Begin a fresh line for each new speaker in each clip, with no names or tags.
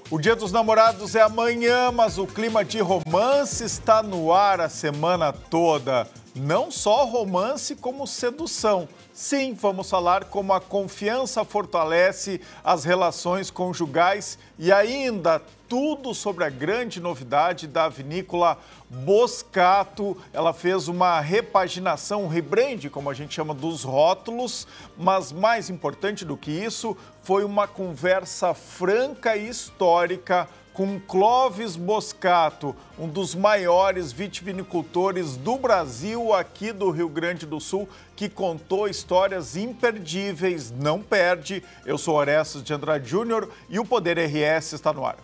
O Dia dos Namorados é amanhã, mas o clima de romance está no ar a semana toda. Não só romance, como sedução. Sim, vamos falar como a confiança fortalece as relações conjugais e ainda tudo sobre a grande novidade da vinícola Boscato. Ela fez uma repaginação, um rebrand, como a gente chama, dos rótulos, mas mais importante do que isso, foi uma conversa franca e histórica com Clóvis Boscato, um dos maiores vitivinicultores do Brasil, aqui do Rio Grande do Sul, que contou histórias imperdíveis. Não perde. Eu sou Orestes de Andrade Júnior e o Poder RS está no ar.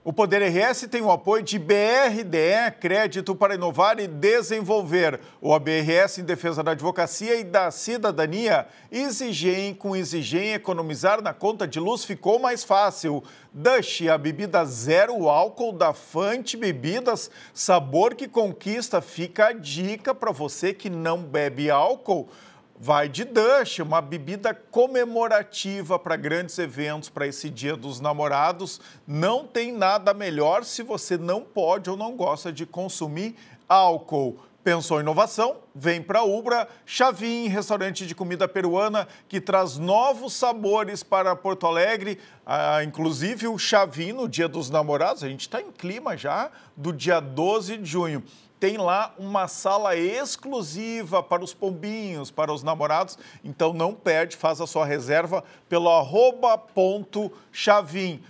O Poder RS tem o apoio de BRDE, Crédito para Inovar e Desenvolver. O ABRS em defesa da advocacia e da cidadania. Exigem, com Exigem, economizar na conta de luz ficou mais fácil. Dush, a bebida zero álcool da Fante Bebidas, sabor que conquista. Fica a dica para você que não bebe álcool. Vai de Dush, uma bebida comemorativa para grandes eventos, para esse Dia dos Namorados. Não tem nada melhor se você não pode ou não gosta de consumir álcool. Pensou em inovação? Vem para a Ubra, Chavin, restaurante de comida peruana que traz novos sabores para Porto Alegre, inclusive o Chavin no Dia dos Namorados. A gente está em clima já do dia 12 de junho. Tem lá uma sala exclusiva para os pombinhos, para os namorados. Então não perde, faz a sua reserva pelo @.chavin.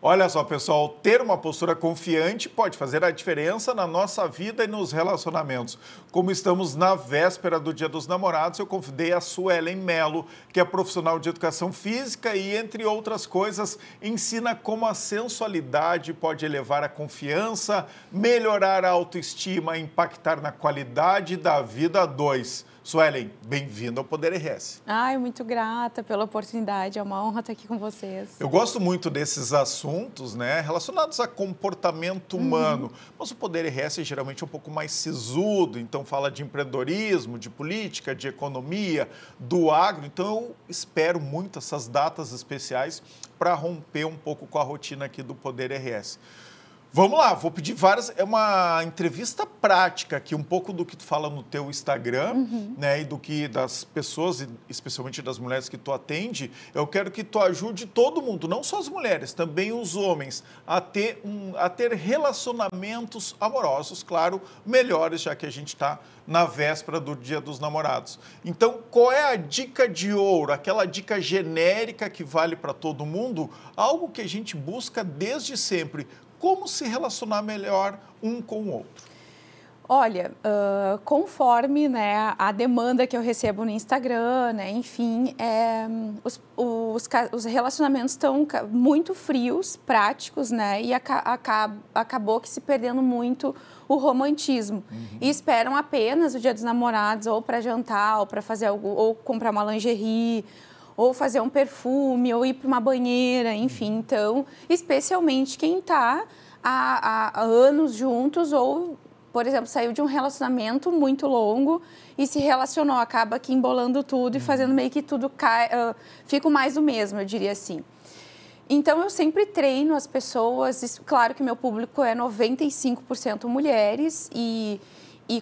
Olha só, pessoal, ter uma postura confiante pode fazer a diferença na nossa vida e nos relacionamentos. Como estamos na véspera do Dia dos Namorados, eu convidei a Suelen Melo, que é profissional de educação física e, entre outras coisas, ensina como a sensualidade pode elevar a confiança, melhorar a autoestima e impactar na qualidade da vida a dois. Suelen, bem-vinda ao Poder RS.
Ai, muito grata pela oportunidade, é uma honra estar aqui com vocês.
Eu gosto muito desses assuntos, né, relacionados a comportamento humano, mas o Poder RS é geralmente um pouco mais sisudo, então fala de empreendedorismo, de política, de economia, do agro, então eu espero muito essas datas especiais para romper um pouco com a rotina aqui do Poder RS. Vamos lá, vou pedir várias, é uma entrevista prática aqui, um pouco do que tu fala no teu Instagram, né, e do que das pessoas, especialmente das mulheres que tu atende. Eu quero que tu ajude todo mundo, não só as mulheres, também os homens, a ter relacionamentos amorosos, claro, melhores, já que a gente está na véspera do Dia dos Namorados. Então, qual é a dica de ouro, aquela dica genérica que vale para todo mundo, algo que a gente busca desde sempre? Como se relacionar melhor um com o outro?
Olha, conforme, né, a demanda que eu recebo no Instagram, né, enfim, os relacionamentos estão muito frios, práticos, né, e acabou que se perdendo muito o romantismo. E esperam apenas o Dia dos Namorados, ou para jantar, ou para fazer algo, ou comprar uma lingerie, ou fazer um perfume, ou ir para uma banheira, enfim. Então, especialmente quem está há anos juntos ou, por exemplo, saiu de um relacionamento muito longo e se relacionou, acaba aqui embolando tudo e fazendo meio que tudo fica mais do mesmo, eu diria assim. Então, eu sempre treino as pessoas, claro que meu público é 95% mulheres e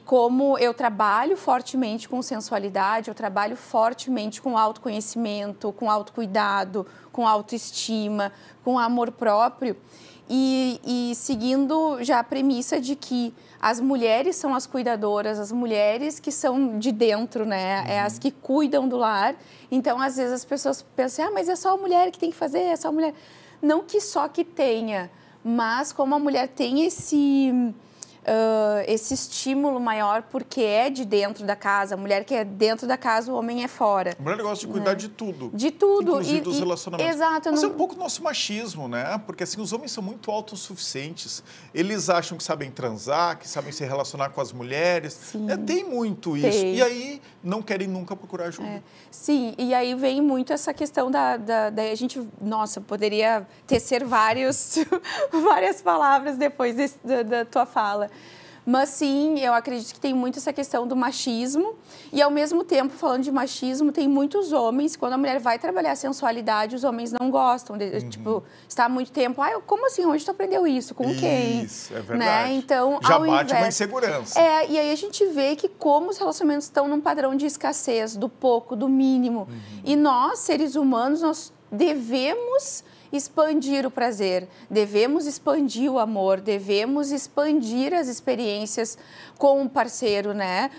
como eu trabalho fortemente com sensualidade, eu trabalho fortemente com autoconhecimento, com autocuidado, com autoestima, com amor próprio e seguindo já a premissa de que as mulheres são as cuidadoras, as mulheres que são de dentro, né? É as que cuidam do lar. Então, às vezes as pessoas pensam, mas é só a mulher que tem que fazer, é só a mulher. Não que só que tenha, mas como a mulher tem esse estímulo maior porque é de dentro da casa. A mulher que é dentro da casa, o homem é fora.
A mulher gosta de cuidar de tudo.
De tudo.
Inclusive dos relacionamentos.
Exato.
Mas é um pouco nosso machismo, né? Porque assim, os homens são muito autossuficientes. Eles acham que sabem transar, que sabem se relacionar com as mulheres.
Sim.
Tem muito isso.
Tem.
E aí não querem nunca procurar ajuda.
Sim, e aí vem muito essa questão da a gente, nossa, poderia tecer várias palavras depois da tua fala. Mas sim, eu acredito que tem muito essa questão do machismo e, ao mesmo tempo, falando de machismo, tem muitos homens, quando a mulher vai trabalhar a sensualidade, os homens não gostam, tipo, está há muito tempo, como assim, onde tu aprendeu isso, com quem?
Isso, é verdade.
Né? Então,
já bate uma insegurança.
E aí a gente vê que como os relacionamentos estão num padrão de escassez, do pouco, do mínimo, e nós, seres humanos, nós devemos expandir o prazer, devemos expandir o amor, devemos expandir as experiências com o parceiro, né?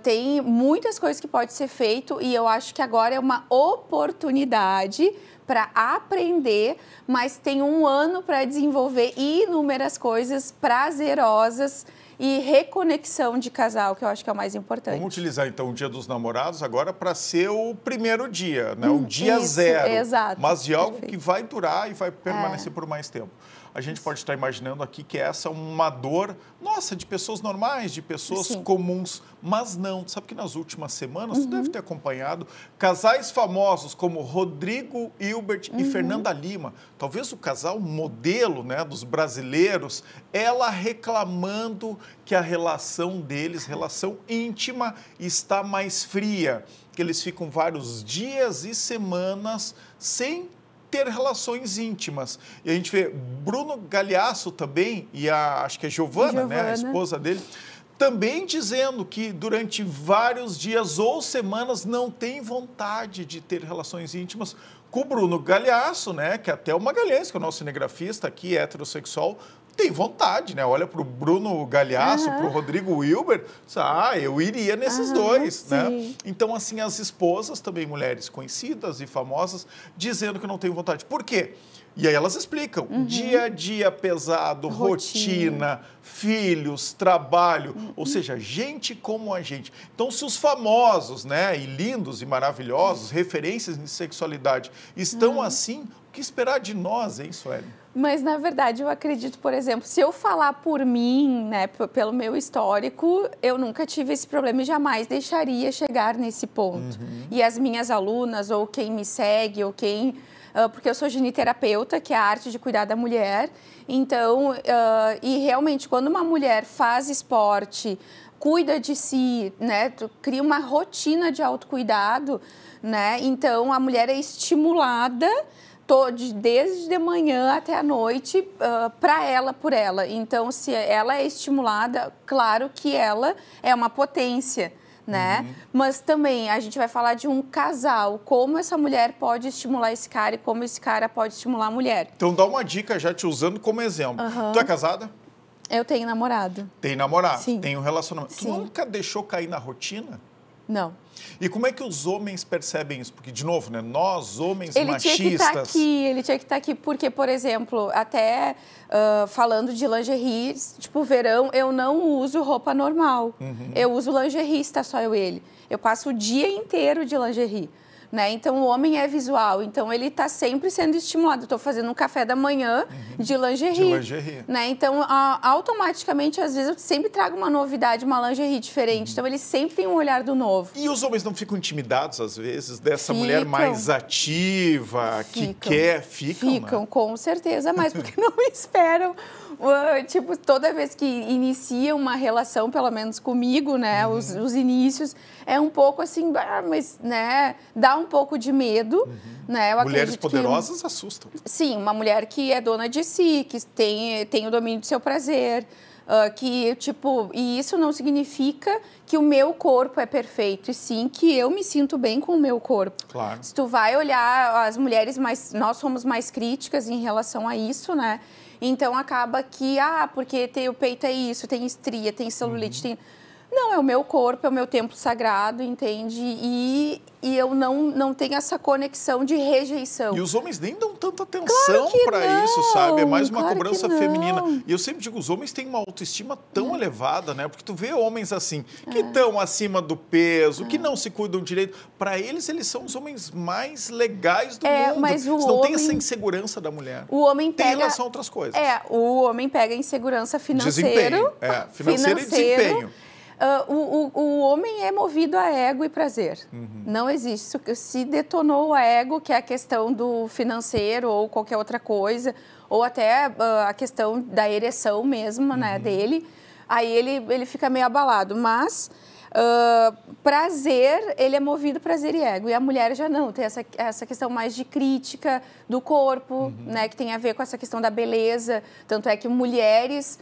Tem muitas coisas que pode ser feito e eu acho que agora é uma oportunidade para aprender, mas tem um ano para desenvolver inúmeras coisas prazerosas e reconexão de casal, que eu acho que é o mais importante.
Vamos utilizar, então, o Dia dos Namorados agora para ser o primeiro dia, né? O dia zero.
Exato.
Mas de algo que vai durar e vai permanecer por mais tempo. A gente pode estar imaginando aqui que essa é uma dor, nossa, de pessoas normais, de pessoas comuns, mas não. Sabe que nas últimas semanas, tu deve ter acompanhado, casais famosos como Rodrigo Hilbert e Fernanda Lima, talvez o casal modelo, né, dos brasileiros, ela reclamando que a relação deles, relação íntima, está mais fria, que eles ficam vários dias e semanas sem ter relações íntimas. E a gente vê Bruno Galhaço também, e acho que é Giovana, né, a esposa dele, também dizendo que durante vários dias ou semanas não tem vontade de ter relações íntimas com o Bruno Galhaço, né, que até o Magalhães, que é o nosso cinegrafista aqui, heterossexual, tem vontade, né? Olha para o Bruno Galhaço, para o Rodrigo Hilbert, eu iria nesses dois, né? Então, assim, as esposas, também mulheres conhecidas e famosas, dizendo que não tem vontade. Por quê? E aí elas explicam, dia a dia pesado, rotina, filhos, trabalho, ou seja, gente como a gente. Então, se os famosos, né, e lindos e maravilhosos, referências em sexualidade, estão assim, o que esperar de nós, hein, Sueli?
Mas, na verdade, eu acredito, por exemplo, se eu falar por mim, né, pelo meu histórico, eu nunca tive esse problema e jamais deixaria chegar nesse ponto. E as minhas alunas, ou quem me segue, ou quem... porque eu sou giniterapeuta, que é a arte de cuidar da mulher. Então, e realmente, quando uma mulher faz esporte, cuida de si, né, cria uma rotina de autocuidado, né, então a mulher é estimulada desde de manhã até a noite para ela, por ela. Então, se ela é estimulada, claro que ela é uma potência, né? Mas também a gente vai falar de um casal, como essa mulher pode estimular esse cara e como esse cara pode estimular a mulher.
Então, dá uma dica já te usando como exemplo. Tu é casada?
Eu tenho namorado.
Tem namorado?
Sim.
Tem um relacionamento.
Sim.
Tu nunca deixou cair na rotina?
Não.
E como é que os homens percebem isso? Porque, de novo, né, nós, homens machistas...
Ele tinha que estar aqui, porque, por exemplo, até falando de lingerie, tipo, verão, eu não uso roupa normal. Eu uso lingerie, está só eu e ele. Eu passo o dia inteiro de lingerie. Né? Então, o homem é visual, então ele está sempre sendo estimulado. Estou fazendo um café da manhã de lingerie. Né? Então, automaticamente, às vezes, eu sempre trago uma novidade, uma lingerie diferente. Então, ele sempre tem um olhar do novo.
E os homens não ficam intimidados, às vezes, dessa mulher mais ativa, que quer?
Ficam,
né?
Com certeza, mas porque não esperam. Tipo, toda vez que inicia uma relação, pelo menos comigo, né, os inícios, é um pouco assim, mas, né, dá um pouco de medo, né? Eu
Mulheres poderosas assustam.
Sim, uma mulher que é dona de si, que tem o domínio do seu prazer, que, tipo, e isso não significa que o meu corpo é perfeito, e sim que eu me sinto bem com o meu corpo.
Claro.
Se tu vai olhar, as mulheres nós somos mais críticas em relação a isso, né? Então, acaba que, porque o peito é isso, tem estria, tem celulite, tem... Não, é o meu corpo, é o meu templo sagrado, entende? E eu não tenho essa conexão de rejeição.
E os homens nem dão tanta atenção para isso, sabe? É mais uma cobrança feminina. E eu sempre digo, os homens têm uma autoestima tão elevada, né? Porque tu vê homens assim, que estão acima do peso, que não se cuidam direito. Para eles são os homens mais legais do mundo.
Mas
eles não têm essa insegurança da mulher.
O homem
tem relação a outras coisas.
O homem pega insegurança financeira.
Desempenho. Financeiro e desempenho.
O homem é movido a ego e prazer. Não existe. Se detonou o ego, que é a questão do financeiro ou qualquer outra coisa, ou até a questão da ereção mesmo, né, dele, aí ele fica meio abalado. Mas prazer, ele é movido prazer e ego. E a mulher já não, tem essa questão mais de crítica do corpo, né, que tem a ver com essa questão da beleza. Tanto é que mulheres,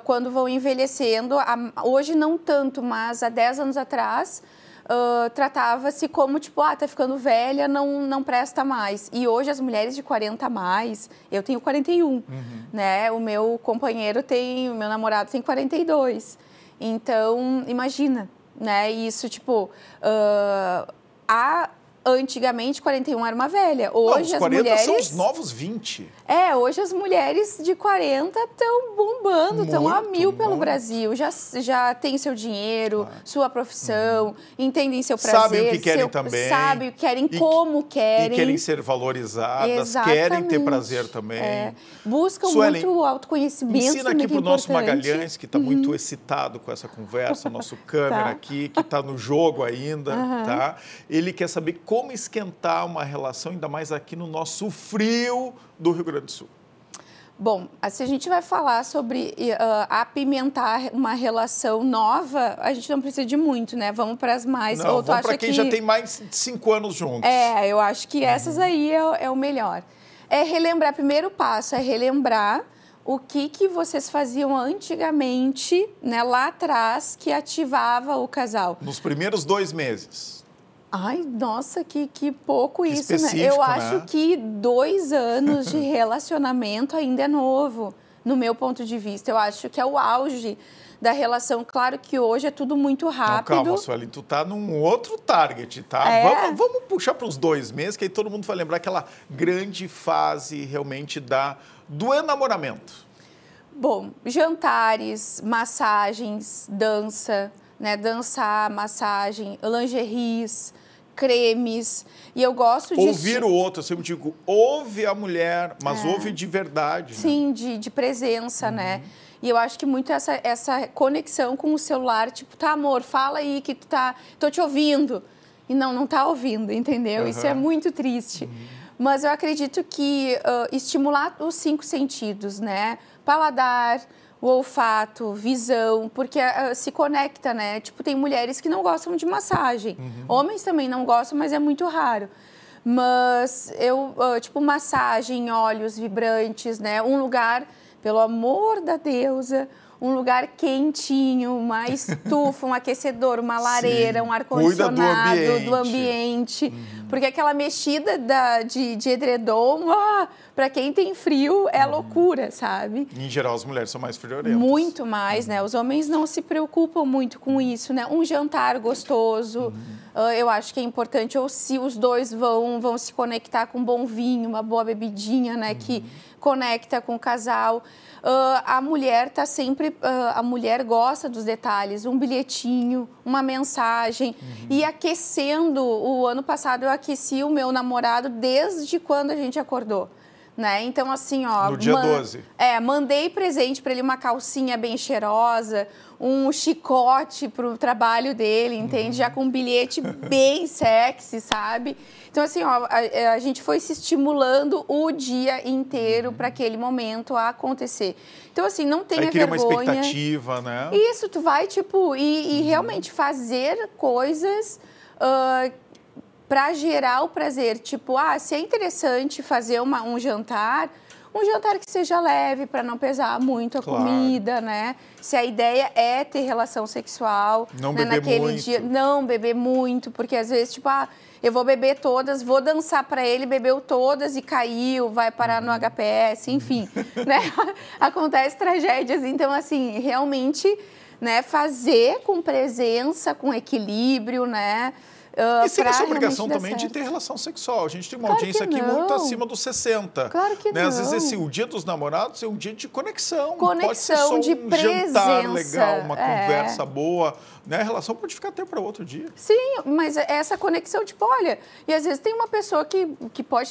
quando vão envelhecendo, hoje não tanto, mas há 10 anos atrás, tratava-se como, tipo, tá ficando velha, não presta mais. E hoje as mulheres de 40 a mais, eu tenho 41, né? O meu namorado tem 42. Então, imagina, né? Isso, tipo, antigamente 41 era uma velha. Hoje
os
as
40
mulheres
são os novos 20.
Hoje as mulheres de 40 estão bombando, estão a 1000 pelo Brasil. Já têm seu dinheiro, sua profissão, entendem seu prazer.
Sabem o que querem também.
Sabem o que querem, como querem.
E querem ser valorizadas,
Exatamente.
querem ter prazer também.
Buscam
Suelen,
muito autoconhecimento.
Ensina aqui para o nosso Magalhães, que está muito excitado com essa conversa, nosso câmera aqui, que está no jogo ainda, tá? Ele quer saber como esquentar uma relação, ainda mais aqui no nosso frio do Rio Grande do Sul.
Bom, se a gente vai falar sobre apimentar uma relação nova, a gente não precisa de muito, né? Vamos para as mais...
Não, vamos para quem já tem mais de 5 anos juntos.
Eu acho que essas aí é o melhor. Primeiro passo é relembrar o que vocês faziam antigamente, né, lá atrás, que ativava o casal.
Nos primeiros 2 meses.
Ai, nossa, que pouco isso, né?
Específico,
Eu acho que 2 anos de relacionamento ainda é novo, no meu ponto de vista. Eu acho que é o auge da relação. Claro que hoje é tudo muito rápido.
Não, calma, Sueli, tu tá num outro target, tá? Vamos puxar para os 2 meses, que aí todo mundo vai lembrar aquela grande fase realmente do enamoramento. Bom,
jantares, massagens, dança, né? Dançar, massagem, lingeries, cremes, e eu gosto de...
Ouvir o outro, eu sempre digo, ouve a mulher, mas ouve de verdade.
Sim, né? de presença, né? E eu acho que muito essa conexão com o celular, tipo, amor, fala aí que tô te ouvindo. E não tá ouvindo, entendeu? Isso é muito triste. Mas eu acredito que estimular os 5 sentidos, né? Paladar, o olfato, visão, porque se conecta, né? Tipo, tem mulheres que não gostam de massagem. Homens também não gostam, mas é muito raro. Mas tipo, massagem, óleos vibrantes, né? Um lugar, pelo amor da deusa, um lugar quentinho, uma estufa, um aquecedor, uma lareira, um ar-condicionado do ambiente. Porque aquela mexida de edredom, para quem tem frio, é loucura, sabe?
Em geral, as mulheres são mais friorentas.
Muito mais, né? Os homens não se preocupam muito com isso, né? Um jantar gostoso, eu acho que é importante. Ou se os dois vão se conectar com um bom vinho, uma boa bebidinha, né? Que conecta com o casal. A mulher tá sempre... a mulher gosta dos detalhes. Um bilhetinho, uma mensagem. E aquecendo. O ano passado eu aqueci o meu namorado desde quando a gente acordou. Né? Então, assim,
no dia 12.
Mandei presente para ele, uma calcinha bem cheirosa, um chicote para o trabalho dele, entende? Já com um bilhete bem sexy, sabe? Então, assim, a gente foi se estimulando o dia inteiro para aquele momento acontecer. Então, assim, não tenha vergonha.
Aí cria uma expectativa, né?
Isso, tu vai, tipo, e realmente fazer coisas... para gerar o prazer, tipo, se é interessante fazer um jantar que seja leve, para não pesar muito a comida, né? Se a ideia é ter relação sexual,
não
né?
beber
Naquele
muito.
dia, não beber muito, porque às vezes, tipo, eu vou beber todas, vou dançar para ele, bebeu todas e caiu, vai parar no HPS, enfim, né? Acontece tragédias, então, assim, realmente, né, fazer com presença, com equilíbrio, né?
E sem essa obrigação também de ter relação sexual. A gente tem uma audiência aqui muito acima dos 60.
Claro que não.
Às vezes, o dia dos namorados é um dia de conexão.
Conexão,
pode ser só
de presença.
Jantar legal, uma conversa boa. Né? A relação pode ficar até para outro dia.
Sim, mas essa conexão, tipo, olha... E às vezes tem uma pessoa que pode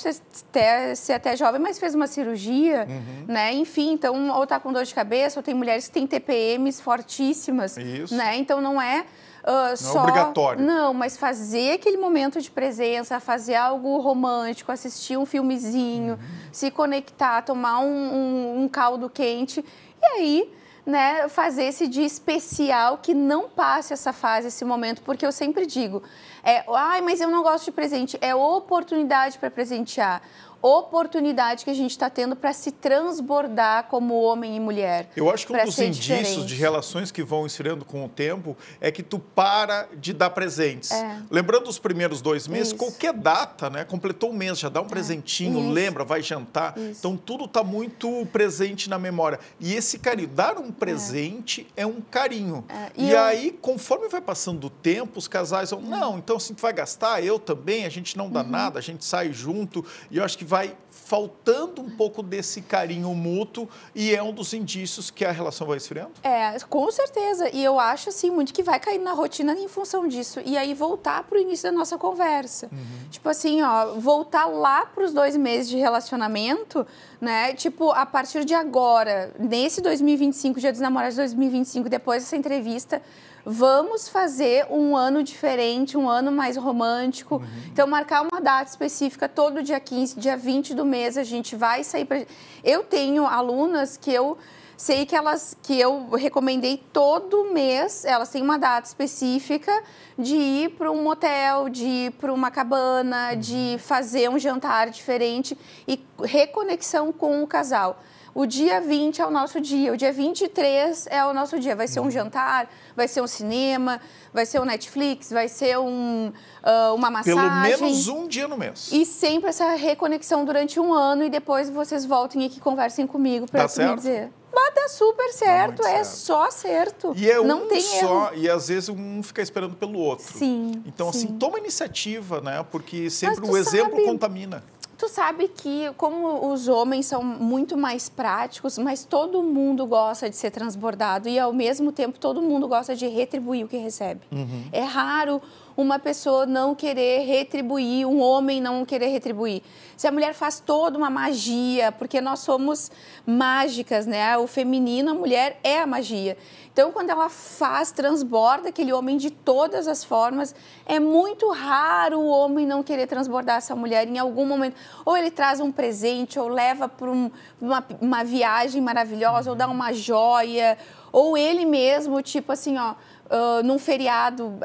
ser até jovem, mas fez uma cirurgia, né? Enfim, então, ou tá com dor de cabeça, ou tem mulheres que têm TPMs fortíssimas.
Isso.
Né? Então, não é...
não é obrigatório.
Não, mas fazer aquele momento de presença, fazer algo romântico, assistir um filmezinho, se conectar, tomar um caldo quente. E aí, né, fazer esse dia especial que não passe essa fase, esse momento, porque eu sempre digo, mas eu não gosto de presente, é oportunidade para presentear, oportunidade que a gente está tendo para se transbordar como homem e mulher.
Eu acho que um dos indícios de relações que vão esfriando com o tempo é que tu para de dar presentes. Lembrando os primeiros 2 meses, qualquer data, né? Completou um mês, já dá um presentinho, lembra, vai jantar. Então, tudo está muito presente na memória. E esse carinho, dar um presente é um carinho. E aí, conforme vai passando o tempo, os casais vão, não, então assim, tu vai gastar, eu também, a gente não dá nada, a gente sai junto. E eu acho que vai faltando um pouco desse carinho mútuo e é um dos indícios que a relação vai esfriando?
Com certeza. E eu acho, assim, muito que vai cair na rotina em função disso. E aí voltar para o início da nossa conversa. Tipo assim, voltar lá para os 2 meses de relacionamento, né? Tipo, a partir de agora, nesse 2025, Dia dos Namorados 2025, depois dessa entrevista, vamos fazer um ano diferente, um ano mais romântico. Então, marcar uma data específica, todo dia 15, dia 20 do mês, a gente vai sair para... Eu tenho alunas que eu sei que eu recomendei todo mês, elas têm uma data específica de ir para um motel, de ir para uma cabana, de fazer um jantar diferente e reconexão com o casal. O dia 20 é o nosso dia, o dia 23 é o nosso dia. Vai ser um jantar, vai ser um cinema, vai ser um Netflix, vai ser uma massagem.
Pelo menos um dia no mês.
E sempre essa reconexão durante um ano e depois vocês voltem aqui e conversem comigo para me dizer. Dá super certo, certo. Só certo.
E
não tem
só,
erro.
E às vezes um fica esperando pelo outro.
Sim.
Então, assim, toma iniciativa, né? Porque sempre o exemplo contamina.
Tu sabe que, como os homens são muito mais práticos, mas todo mundo gosta de ser transbordado e, ao mesmo tempo, todo mundo gosta de retribuir o que recebe. É raro uma pessoa não querer retribuir, um homem não querer retribuir. Se a mulher faz toda uma magia, porque nós somos mágicas, né? O feminino, a mulher é a magia. Então, quando ela transborda aquele homem de todas as formas, é muito raro o homem não querer transbordar essa mulher em algum momento. Ou ele traz um presente, ou leva para uma viagem maravilhosa, ou dá uma joia, ou ele mesmo, tipo assim, num feriado,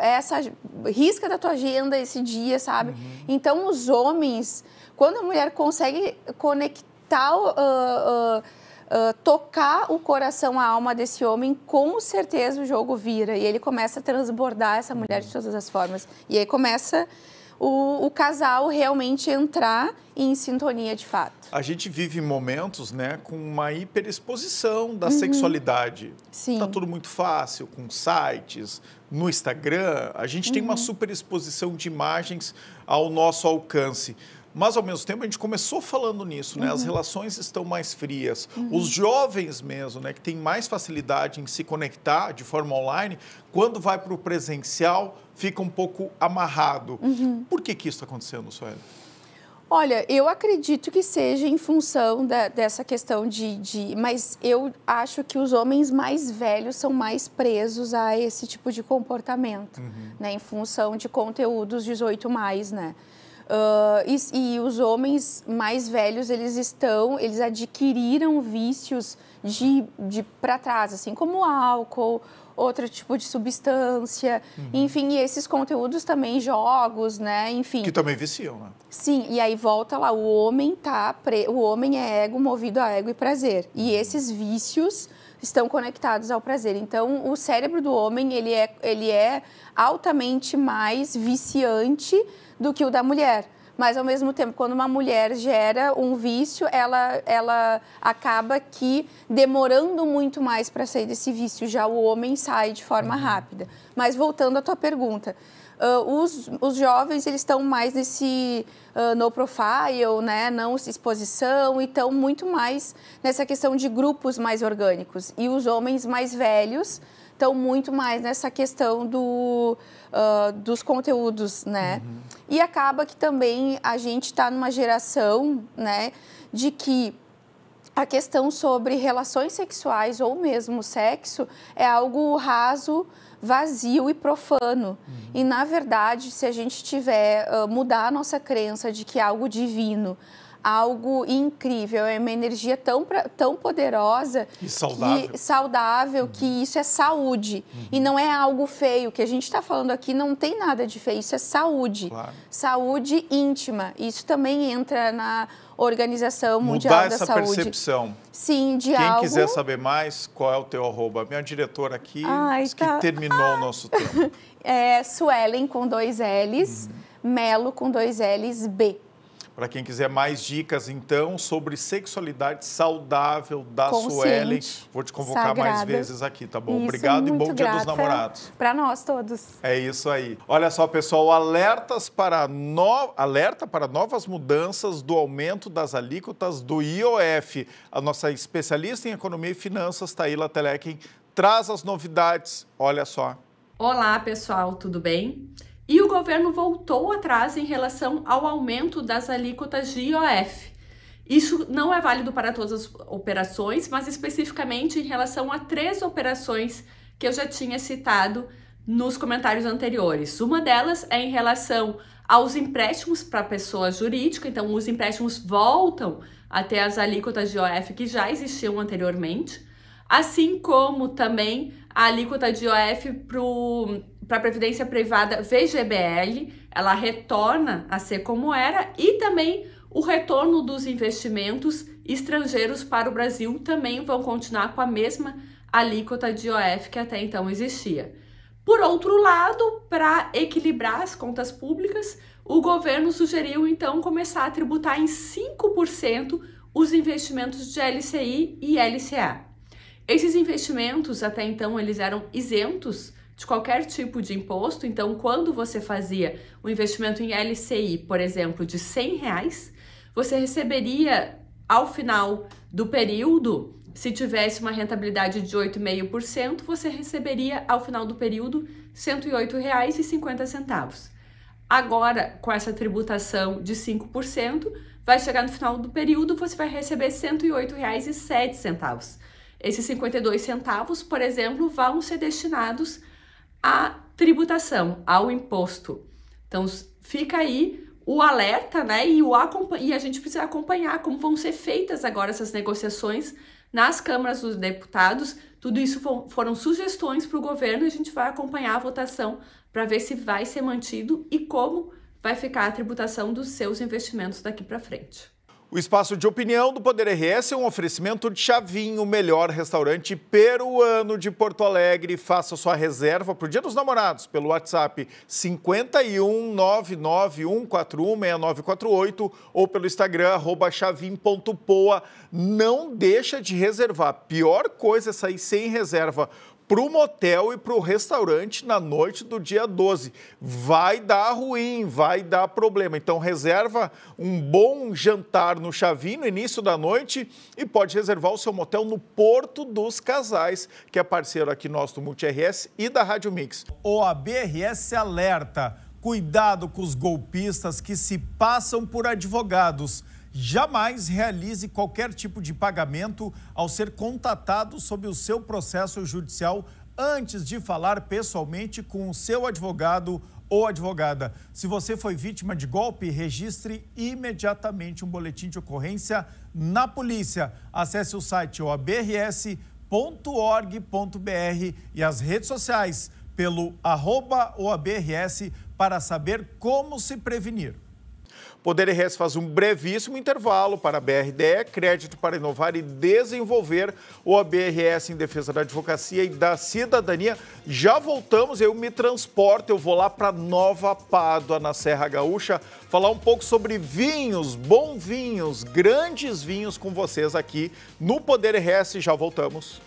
risca da tua agenda esse dia, sabe? Então, os homens, quando a mulher consegue conectar, tocar o coração, a alma desse homem, com certeza o jogo vira e ele começa a transbordar essa mulher de todas as formas. E aí começa o casal realmente entrar em sintonia de fato.
A gente vive momentos, né, com uma hiperexposição da sexualidade.
Sim.
Tá tudo muito fácil, com sites, no Instagram, a gente tem uma superexposição de imagens ao nosso alcance. Mas, ao mesmo tempo, a gente começou falando nisso, né? As relações estão mais frias. Os jovens mesmo, né, que têm mais facilidade em se conectar de forma online, quando vai para o presencial, fica um pouco amarrado. Por que isso está acontecendo, Sueli?
Olha, eu acredito que seja em função dessa questão mas eu acho que os homens mais velhos são mais presos a esse tipo de comportamento, né? Em função de conteúdos 18+, né? E os homens mais velhos, eles adquiriram vícios de para trás, assim como álcool, outro tipo de substância, enfim, e esses conteúdos também, jogos, né, enfim.
Que também viciam, né?
Sim, e aí volta lá, o homem é ego, movido a ego e prazer, e esses vícios estão conectados ao prazer. Então, o cérebro do homem, ele é altamente mais viciante do que o da mulher. Mas, ao mesmo tempo, quando uma mulher gera um vício, ela acaba que demorando muito mais para sair desse vício. Já o homem sai de forma rápida. Mas, voltando à tua pergunta, os jovens, eles estão mais nesse no profile, né, não exposição, e estão muito mais nessa questão de grupos mais orgânicos. E os homens mais velhos estão muito mais nessa questão dos conteúdos, né? E acaba que também a gente está numa geração, né, de que a questão sobre relações sexuais ou mesmo sexo é algo raso, vazio e profano. E, na verdade, se a gente mudar a nossa crença de que é algo divino, algo incrível, é uma energia tão poderosa
e saudável,
que isso é saúde. E não é algo feio, que a gente está falando aqui não tem nada de feio, isso é saúde.
Claro.
Saúde íntima. Isso também entra na Organização Mundial da Saúde.
Mudar essa percepção.
Sim, de
Quem
algo...
quiser saber mais, qual é o teu arroba? Minha diretora aqui disse que terminou o nosso tempo.
É Suelen com 2 L's, Melo com 2 L's, B.
Para quem quiser mais dicas, então, sobre sexualidade saudável da Suelen, vou te convocar mais vezes aqui, tá bom?
Isso,
obrigado e bom Dia dos Namorados.
Para nós todos.
É isso aí. Olha só, pessoal, alerta para novas mudanças do aumento das alíquotas do IOF. A nossa especialista em economia e finanças, Taíla Telequim, traz as novidades. Olha só.
Olá, pessoal, tudo bem? E o governo voltou atrás em relação ao aumento das alíquotas de IOF. Isso não é válido para todas as operações, mas especificamente em relação a 3 operações que eu já tinha citado nos comentários anteriores. Uma delas é em relação aos empréstimos para pessoa jurídica, então os empréstimos voltam até as alíquotas de IOF que já existiam anteriormente, assim como também a alíquota de IOF para a Previdência Privada VGBL, ela retorna a ser como era, e também o retorno dos investimentos estrangeiros para o Brasil também vão continuar com a mesma alíquota de IOF que até então existia. Por outro lado, para equilibrar as contas públicas, o governo sugeriu então começar a tributar em 5% os investimentos de LCI e LCA. Esses investimentos, até então, eles eram isentos de qualquer tipo de imposto. Então, quando você fazia um investimento em LCI, por exemplo, de R$100, você receberia, ao final do período, se tivesse uma rentabilidade de 8,5%, você receberia, ao final do período, R$108,50. Agora, com essa tributação de 5%, vai chegar no final do período, você vai receber R$108,07. Esses 52 centavos, por exemplo, vão ser destinados à tributação, ao imposto. Então, fica aí o alerta, né? E a gente precisa acompanhar como vão ser feitas agora essas negociações nas câmaras dos deputados. Tudo isso foram sugestões para o governo e a gente vai acompanhar a votação para ver se vai ser mantido e como vai ficar a tributação dos seus investimentos daqui para frente.
O Espaço de Opinião do Poder RS é um oferecimento de Chavinho, o melhor restaurante peruano de Porto Alegre. Faça sua reserva para o Dia dos Namorados pelo WhatsApp 51 99141 6948 ou pelo Instagram @chavim.poa. Não deixa de reservar. Pior coisa é sair sem reserva para o motel e para o restaurante na noite do dia 12. Vai dar ruim, vai dar problema. Então, reserva um bom jantar no Chavinho no início da noite e pode reservar o seu motel no Porto dos Casais, que é parceiro aqui nosso do Multi-RS e da Rádio Mix. OAB RS alerta. Cuidado com os golpistas que se passam por advogados. Jamais realize qualquer tipo de pagamento ao ser contatado sobre o seu processo judicial antes de falar pessoalmente com o seu advogado ou advogada. Se você foi vítima de golpe, registre imediatamente um boletim de ocorrência na polícia. Acesse o site oabrs.org.br e as redes sociais pelo @OABRS para saber como se prevenir. Poder RS faz um brevíssimo intervalo para a BRDE, Crédito para Inovar e Desenvolver, o ABRS em defesa da advocacia e da cidadania. Já voltamos, eu me transporto, eu vou lá para Nova Pádua, na Serra Gaúcha, falar um pouco sobre vinhos, bons vinhos, grandes vinhos com vocês aqui no Poder RS. Já voltamos.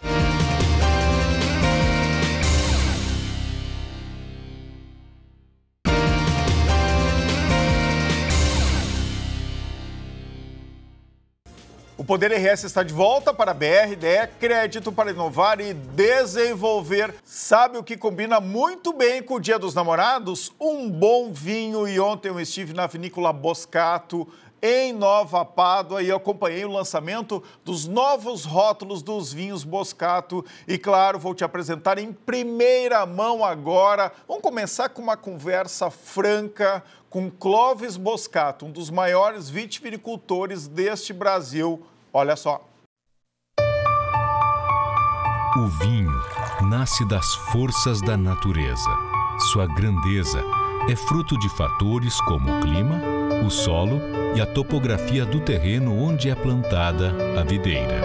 O Poder RS está de volta para a BRDE, Crédito para Inovar e Desenvolver. Sabe o que combina muito bem com o Dia dos Namorados? Um bom vinho. E ontem eu estive na Vinícola Boscato, em Nova Pádua e acompanhei o lançamento dos novos rótulos dos vinhos Moscato. E, claro, vou te apresentar em primeira mão agora. Vamos começar com uma conversa franca com Clóvis Moscato, um dos maiores vitivinicultores deste Brasil. Olha só.
O vinho nasce das forças da natureza. Sua grandeza é fruto de fatores como o clima, o solo e a topografia do terreno onde é plantada a videira.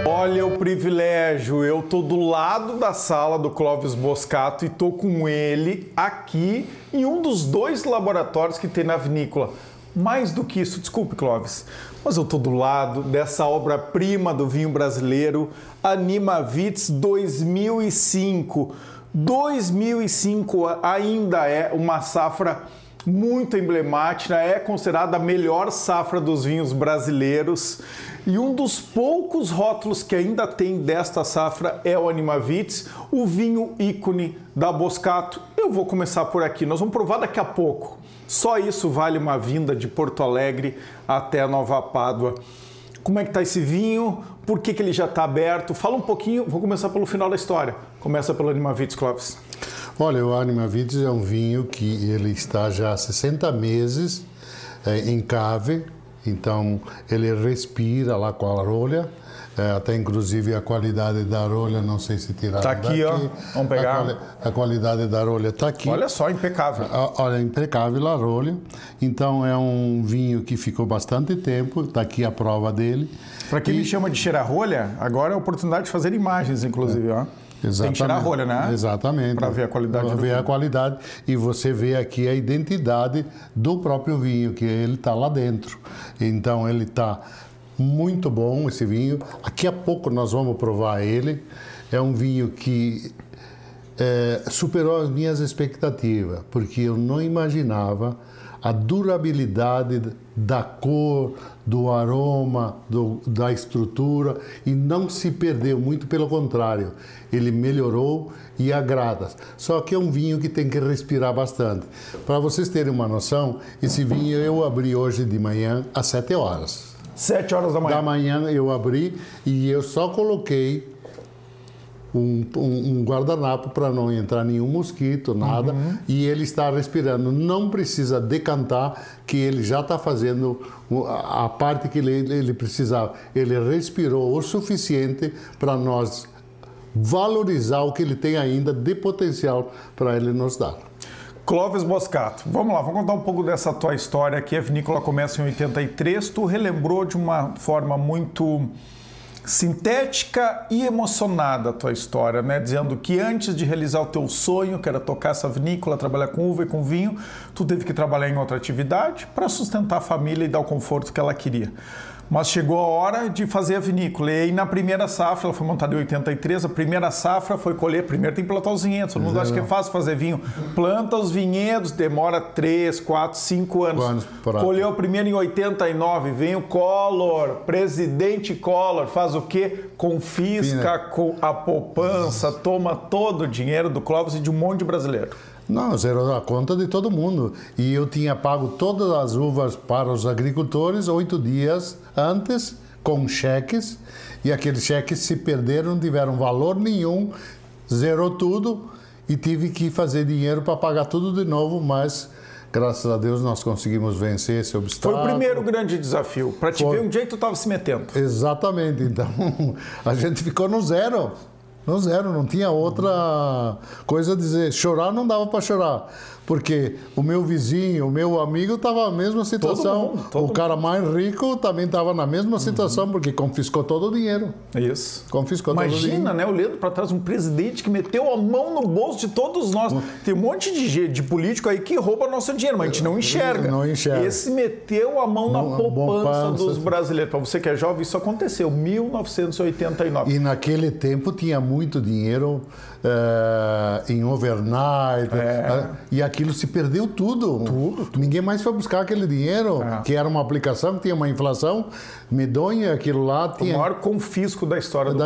Olha o privilégio, eu tô do lado da sala do Clóvis Moscato e tô com ele aqui em um dos 2 laboratórios que tem na vinícola. Mais do que isso, desculpe, Clóvis, mas eu estou do lado dessa obra-prima do vinho brasileiro, Animavits 2005. 2005 ainda é uma safra muito emblemática, é considerada a melhor safra dos vinhos brasileiros. E um dos poucos rótulos que ainda tem desta safra é o Animavits, o vinho ícone da Moscato. Eu vou começar por aqui, nós vamos provar daqui a pouco. Só isso vale uma vinda de Porto Alegre até Nova Pádua. Como é que está esse vinho? Por que ele já está aberto? Fala um pouquinho, vou começar pelo final da história. Começa pelo Animavits, Clóvis.
Olha, o Animavits é um vinho que ele está já há 60 meses em cave, então ele respira lá com a rolha. Até inclusive a qualidade da rolha, não sei se tiraram
daqui. Está aqui, ó. Vamos pegar.
A qualidade da rolha está aqui.
Olha só, impecável.
Olha, impecável a rolha. Então é um vinho que ficou bastante tempo, está aqui a prova dele.
Para quem me chama de cheira-rolha, agora é a oportunidade de fazer imagens, inclusive, ó.
Exatamente.
Tem que tirar a rolha, né?
Exatamente.
Para ver a qualidade.
Para ver a qualidade. E você vê aqui a identidade do próprio vinho, que ele está lá dentro. Então ele está muito bom, esse vinho. Daqui a pouco nós vamos provar ele. É um vinho que superou as minhas expectativas, porque eu não imaginava a durabilidade da cor, do aroma, da estrutura, e não se perdeu, muito pelo contrário, ele melhorou e agrada. Só que é um vinho que tem que respirar bastante. Para vocês terem uma noção, esse vinho eu abri hoje de manhã às 7 horas.
7 horas da manhã?
Da manhã eu abri e eu só coloquei um guardanapo para não entrar nenhum mosquito, nada, e ele está respirando. Não precisa decantar, que ele já está fazendo a parte que ele precisava. Ele respirou o suficiente para nós valorizar o que ele tem ainda de potencial para ele nos dar.
Clóvis Moscato, vamos lá, vamos contar um pouco dessa tua história aqui. A vinícola começa em 83, tu relembrou de uma forma muito sintética e emocionada a tua história, né? Dizendo que antes de realizar o teu sonho, que era tocar essa vinícola, trabalhar com uva e com vinho, tu teve que trabalhar em outra atividade para sustentar a família e dar o conforto que ela queria. Mas chegou a hora de fazer a vinícola. E aí na primeira safra, ela foi montada em 83, a primeira safra foi colher. Primeiro tem que plantar os vinhedos. Todo mundo acha que é fácil fazer vinho. Planta os vinhedos, demora 3, 4, 5 anos. Colheu primeiro em 89, vem o Collor, presidente Collor, faz o quê? Confisca a poupança, toma todo o dinheiro do Clóvis e de um monte de brasileiro.
Não, zerou a conta de todo mundo. E eu tinha pago todas as uvas para os agricultores 8 dias antes, com cheques. E aqueles cheques se perderam, não tiveram valor nenhum, zerou tudo e tive que fazer dinheiro para pagar tudo de novo, mas graças a Deus nós conseguimos vencer esse obstáculo.
Foi o primeiro grande desafio. Para te ver onde é que tu estava se metendo.
Exatamente. Então, a gente ficou no zero. No zero, não tinha outra coisa a dizer. Chorar não dava para chorar, porque o meu vizinho, o meu amigo estava na mesma situação. O cara mais rico também estava na mesma situação, porque confiscou todo o dinheiro.
Isso.
Confiscou todo o dinheiro.
Imagina, né, olhando para trás, um presidente que meteu a mão no bolso de todos nós. Tem um monte de político aí que rouba nosso dinheiro, mas a gente não enxerga.
Não enxerga.
Esse meteu a mão na poupança dos brasileiros. Para você que é jovem, isso aconteceu em 1989.
E naquele tempo tinha muito dinheiro em overnight. E aquilo se perdeu tudo. Ninguém mais foi buscar aquele dinheiro, que era uma aplicação que tinha uma inflação medonha, aquilo lá tinha...
O maior confisco da história do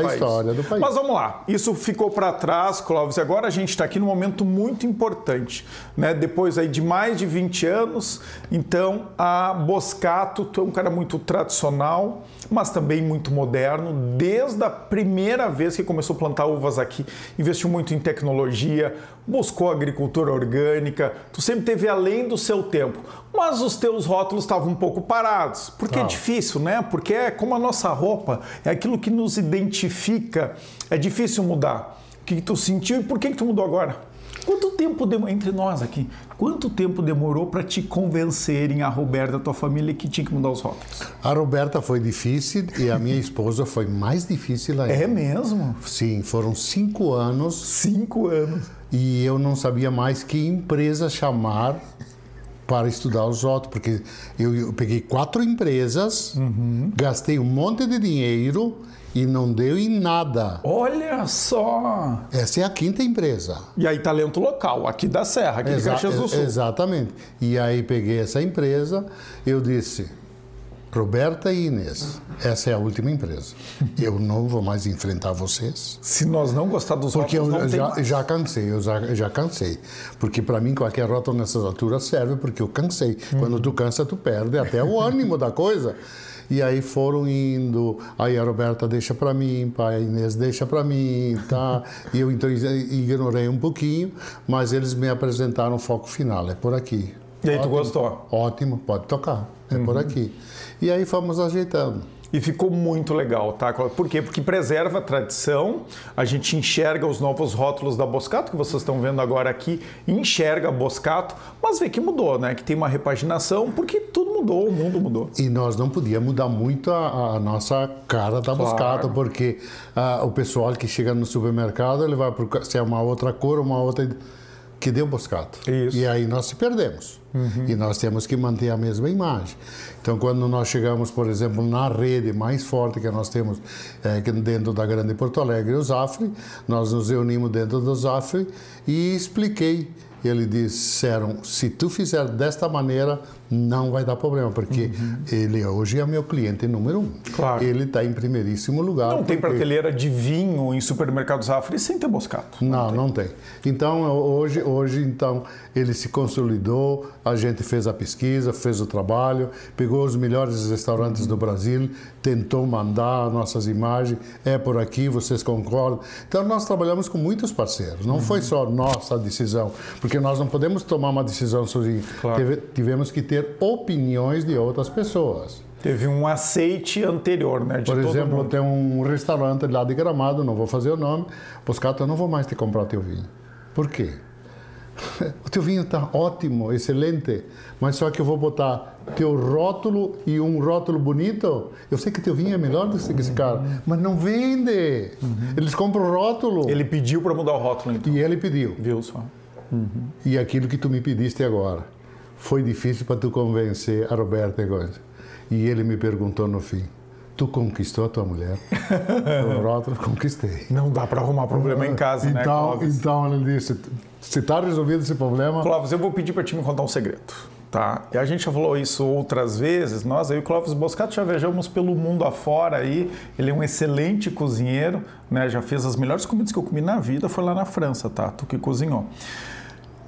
país. Mas vamos lá, isso ficou para trás, Clóvis, e agora a gente está aqui num momento muito importante, né? Depois aí de mais de 20 anos, então a Boscato, tu é um cara muito tradicional, mas também muito moderno, desde a primeira vez que começou a plantar uvas aqui, investiu muito em tecnologia, buscou agricultura orgânica, tu sempre teve além do seu tempo, mas os teus rótulos estavam um pouco parados, porque é difícil, né? Porque é como a nossa roupa, é aquilo que nos identifica, é difícil mudar. O que tu sentiu e por que tu mudou agora? Quanto tempo, entre nós aqui, quanto tempo demorou para te convencerem, a Roberta, a tua família, que tinha que mudar os rótulos?
A Roberta foi difícil e a minha esposa foi mais difícil ainda.
É mesmo?
Sim, foram 5 anos.
5 anos.
E eu não sabia mais que empresa chamar para estudar os rótulos, porque eu peguei 4 empresas, gastei um monte de dinheiro e não deu em nada.
Olha só!
Essa é a 5ª empresa.
E aí, talento local, aqui da Serra, aqui de Caxias do Sul.
Exatamente. E aí peguei essa empresa, eu disse, Roberta e Inês, essa é a última empresa. Eu não vou mais enfrentar vocês.
Se nós não gostar dos rótulos, não tem mais.
Eu já cansei. Porque para mim qualquer rótulo nessas alturas serve porque eu cansei. Quando tu cansa, tu perde até o ânimo da coisa. E aí foram indo, aí a Roberta deixa para mim, a Inês deixa para mim, tá? E eu então ignorei um pouquinho, mas eles me apresentaram o foco final, é por aqui.
E aí tu gostou?
Ótimo, pode tocar, é por aqui. E aí fomos ajeitando.
E ficou muito legal, tá? Por quê? Porque preserva a tradição, a gente enxerga os novos rótulos da Boscato, que vocês estão vendo agora aqui, enxerga a Boscato, mas vê que mudou, né? Que tem uma repaginação, porque tudo mudou, o mundo mudou.
E nós não podíamos mudar muito a nossa cara da Boscato, porque o pessoal que chega no supermercado, ele vai procurar se é uma outra cor, uma outra... que deu Boscato.
Isso.
E aí nós se perdemos. E nós temos que manter a mesma imagem. Então, quando nós chegamos, por exemplo, na rede mais forte que nós temos dentro da Grande Porto Alegre, o Zafre, nós nos reunimos dentro do Zafre e expliquei. Eles disseram, se tu fizer desta maneira, não vai dar problema, porque ele hoje é meu cliente número 1.
Claro.
Ele está em primeiríssimo lugar.
Não tem prateleira de vinho em supermercados Zafre sem ter Boscato.
Não tem. Então, hoje então, ele se consolidou, a gente fez a pesquisa, fez o trabalho, pegou os melhores restaurantes do Brasil, tentou mandar nossas imagens, é por aqui, vocês concordam? Então, nós trabalhamos com muitos parceiros, não foi só nossa decisão, porque nós não podemos tomar uma decisão sozinhos. Claro. Tivemos que ter opiniões de outras pessoas.
Teve um aceite anterior, né?
Por exemplo, tem um restaurante lá de Gramado, não vou fazer o nome, Boscato, eu não vou mais te comprar teu vinho. Por quê? O teu vinho está ótimo, excelente, mas só que eu vou botar teu rótulo e um rótulo bonito. Eu sei que teu vinho é melhor do que esse cara, mas não vende. Eles compram o rótulo.
Ele pediu para mudar o rótulo, então.
E ele pediu.
Viu só?
E aquilo que tu me pediste agora, foi difícil para tu convencer a Roberta agora. E ele me perguntou no fim, tu conquistou a tua mulher? O rótulo, conquistei.
Não dá para arrumar problema em casa, né, Clóvis?
Então ele disse, se está resolvido esse problema...
Clóvis, eu vou pedir para ti me contar um segredo, tá? E a gente já falou isso outras vezes, nós aí, o Clóvis Boscato, já viajamos pelo mundo afora aí, ele é um excelente cozinheiro, né? Já fez as melhores comidas que eu comi na vida, foi lá na França, tá? Tu que cozinhou.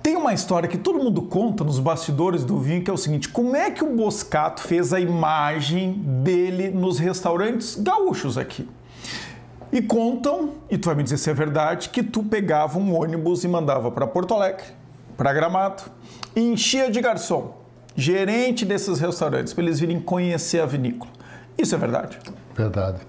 Tem uma história que todo mundo conta nos bastidores do vinho, que é o seguinte, como é que o Boscato fez a imagem dele nos restaurantes gaúchos aqui? E contam, e tu vai me dizer se é verdade, que tu pegava um ônibus e mandava para Porto Alegre, para Gramado, e enchia de garçom, gerente desses restaurantes, para eles virem conhecer a vinícola. Isso é verdade?
Verdade.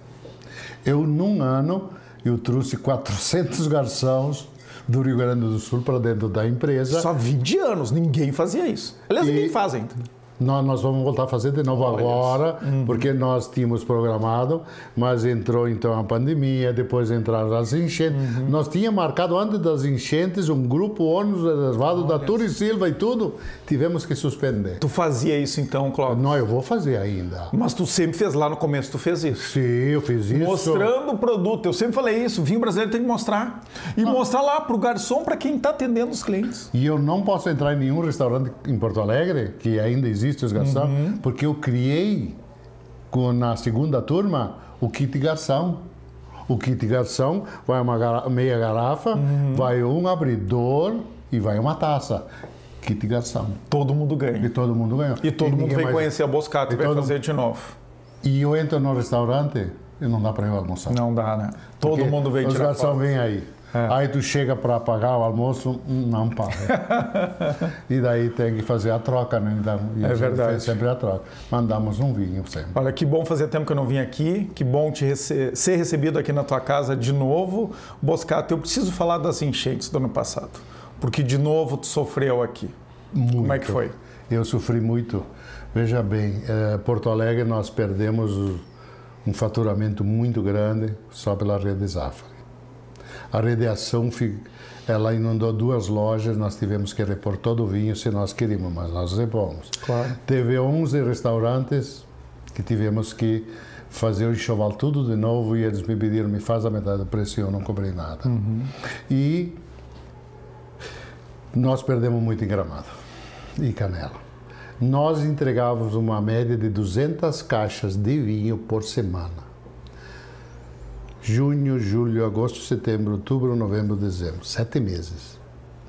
Eu, num ano, eu trouxe 400 garçons do Rio Grande do Sul para dentro da empresa.
Só 20 anos, ninguém fazia isso. Aliás, ninguém faz ainda.
Nós vamos voltar a fazer de novo agora, porque nós tínhamos programado, mas entrou então a pandemia, depois entraram as enchentes. Nós tínhamos marcado antes das enchentes um grupo ônibus reservado da Turi Silva e tudo, tivemos que suspender.
Tu fazia isso então, Clóvis?
Não, eu vou fazer ainda.
Mas tu sempre fez lá no começo, tu fez isso?
Sim, eu fiz isso.
Mostrando o produto, eu sempre falei isso, o vinho brasileiro tem que mostrar. E mostrar lá pro garçom, para quem está atendendo os clientes.
E eu não posso entrar em nenhum restaurante em Porto Alegre, que ainda existe os garçons, porque eu criei na segunda turma o kit garçom. O kit garçom vai uma meia garrafa, vai um abridor e vai uma taça. Kit garçom.
Todo mundo ganha.
E todo mundo ganha.
E todo mundo vem conhecer a Boscato e vai fazer de novo.
E eu entro no restaurante e não dá para eu almoçar.
Não dá, né? Todo mundo vem tirar foto.
Os garçons vêm aí. Aí tu chega para pagar o almoço, não paga. E daí tem que fazer a troca, né? Então,
é verdade.
Fez sempre a troca. Mandamos um vinho sempre.
Olha, que bom fazer tempo que eu não vim aqui, que bom ser recebido aqui na tua casa de novo. Boscato, eu preciso falar das enchentes do ano passado, porque de novo tu sofreu aqui.
Muito.
Como é que foi?
Eu sofri muito. Veja bem, Porto Alegre nós perdemos um faturamento muito grande só pela rede Zafari. A radiação, ela inundou 2 lojas, nós tivemos que repor todo o vinho se nós queríamos, mas nós repomos.
Claro.
Teve 11 restaurantes que tivemos que fazer o enxoval tudo de novo e eles me pediram, me faz a metade do preço e eu não cobrei nada. E nós perdemos muito em Gramado e Canela. Nós entregávamos uma média de 200 caixas de vinho por semana. Junho, julho, agosto, setembro, outubro, novembro, dezembro. 7 meses.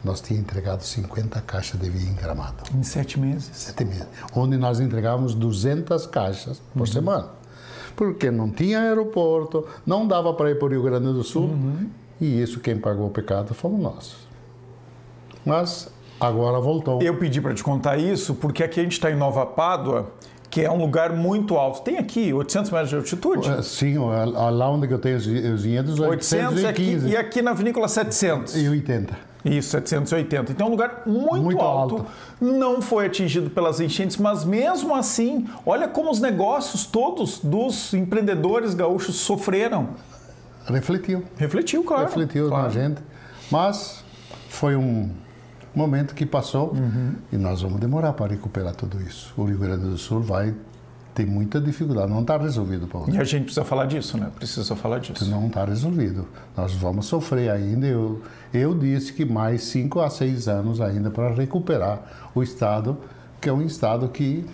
Nós tínhamos entregado 50 caixas de vinho em Gramado.
Em 7 meses?
7 meses. Onde nós entregávamos 200 caixas por semana. Porque não tinha aeroporto, não dava para ir para o Rio Grande do Sul. E isso, quem pagou o pecado fomos nós. Mas agora voltou.
Eu pedi para te contar isso porque aqui a gente está em Nova Pádua, que é um lugar muito alto. Tem aqui 800 metros de altitude?
Sim, lá onde eu tenho os vinhedos, 815.
E aqui na vinícola 780. Isso, 780. Então é um lugar muito alto. Não foi atingido pelas enchentes, mas mesmo assim, olha como os negócios todos dos empreendedores gaúchos sofreram.
Refletiu, claro. Refletiu na gente. Mas foi um momento que passou e nós vamos demorar para recuperar tudo isso. O Rio Grande do Sul vai ter muita dificuldade, não está resolvido, Paulo.
E a gente precisa falar disso, né? Precisa falar disso.
Não está resolvido. Nós vamos sofrer ainda. Eu disse que mais 5 a 6 anos ainda para recuperar o Estado, que é um Estado que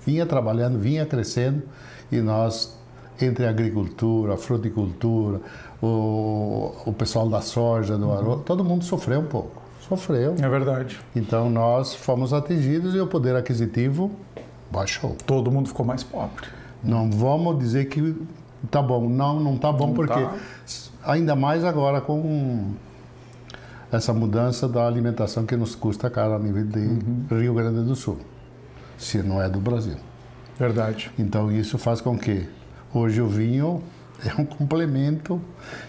vinha trabalhando, vinha crescendo, e nós, entre a agricultura, a fruticultura, o pessoal da soja, do arroz, todo mundo sofreu um pouco. Sofreu.
É verdade.
Então nós fomos atingidos e o poder aquisitivo baixou.
Todo mundo ficou mais pobre.
Não vamos dizer que tá bom. Não tá bom, porque ainda mais agora com essa mudança da alimentação que nos custa caro a nível de Rio Grande do Sul, se não é do Brasil.
Verdade.
Então isso faz com que hoje o vinho é um complemento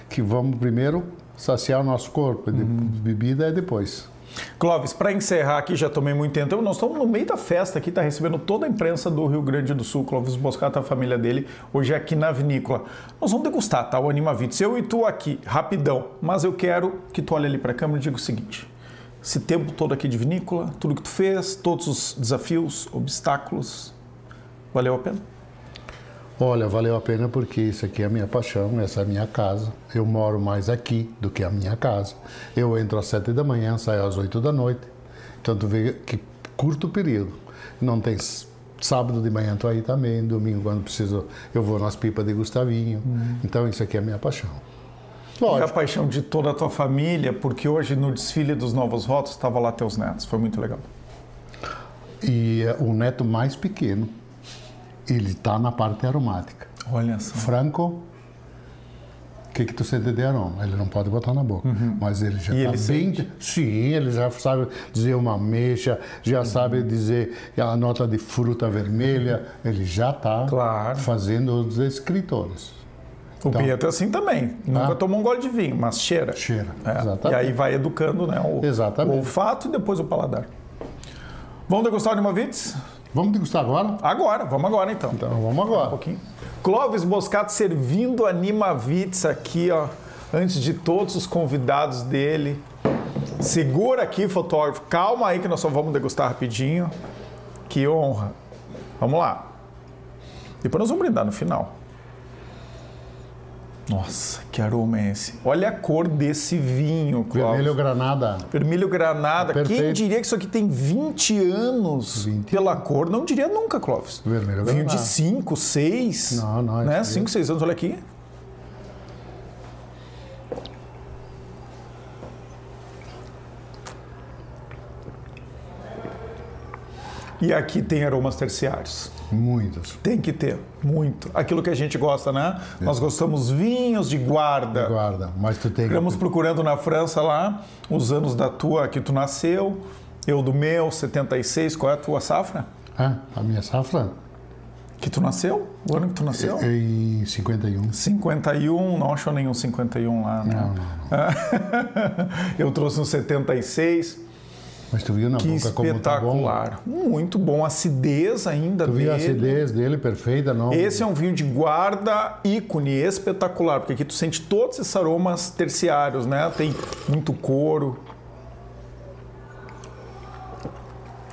que vamos primeiro saciar o nosso corpo, bebida é depois.
Clóvis, para encerrar aqui, já tomei muito tempo, nós estamos no meio da festa aqui, está recebendo toda a imprensa do Rio Grande do Sul, Clóvis Boscato, a família dele, hoje é aqui na vinícola. Nós vamos degustar, tá? O Animavites, eu e tu aqui, rapidão, mas eu quero que tu olhe ali para a câmera e diga o seguinte, esse tempo todo aqui de vinícola, tudo que tu fez, todos os desafios, obstáculos, valeu a pena?
Olha, valeu a pena porque isso aqui é a minha paixão, essa é a minha casa. Eu moro mais aqui do que a minha casa. Eu entro às 7 da manhã, saio às 8 da noite. Então tu vê que curto período. Não tem sábado de manhã, tô aí também, domingo quando preciso, eu vou nas pipas de Gustavinho. Então isso aqui é a minha paixão.
Lógico. E a paixão de toda a tua família, porque hoje no desfile dos novos rótulos estava lá teus netos, foi muito legal.
E o neto mais pequeno, ele está na parte aromática.
Olha só.
Franco, o que tu sente de aroma? Ele não pode botar na boca, mas ele já está bem...
Sente?
Sim, ele já sabe dizer uma ameixa, já sabe dizer a nota de fruta vermelha, ele já está fazendo os escritores.
O Pietro é assim também, nunca tomou um gole de vinho, mas cheira.
Cheira,
exatamente. E aí vai educando, né, o olfato e depois o paladar. Vamos degustar o Animavites?
Vamos degustar agora?
Vamos agora então.
Então, vamos agora.
Um pouquinho. Clóvis Boscato servindo a Animavits aqui, ó, antes de todos os convidados dele. Segura aqui, fotógrafo. Calma aí que nós só vamos degustar rapidinho. Que honra. Vamos lá. Depois nós vamos brindar no final. Nossa, que aroma é esse? Olha a cor desse vinho, Clóvis.
Vermelho granada.
Vermelho granada.
Perfeito.
Quem diria que isso aqui tem 20 anos pela cor? Não diria nunca, Clóvis.
Vermelho
Vinho
granada.
de 5, 6.
Não.
Né? 5, 6 anos, olha aqui. E aqui tem aromas terciários.
Muitos.
Tem que ter, muito. Aquilo que a gente gosta, né? Nós gostamos vinhos de guarda.
Mas tu tem
Ficamos procurando na França lá, os anos da tua, que tu nasceu, eu do meu, 76. Qual é a tua safra?
A minha safra?
Que tu nasceu? O ano que tu nasceu?
Em 51.
51, não achou nenhum 51 lá, né?
Não.
Eu trouxe um 76.
Mas tu viu na
Que
boca como tá bom?
espetacular. Muito bom. A acidez ainda
Tu
dele.
viu a acidez dele, perfeita, não?
Esse é um vinho de guarda ícone, espetacular, porque aqui tu sente todos esses aromas terciários, né? Tem muito couro.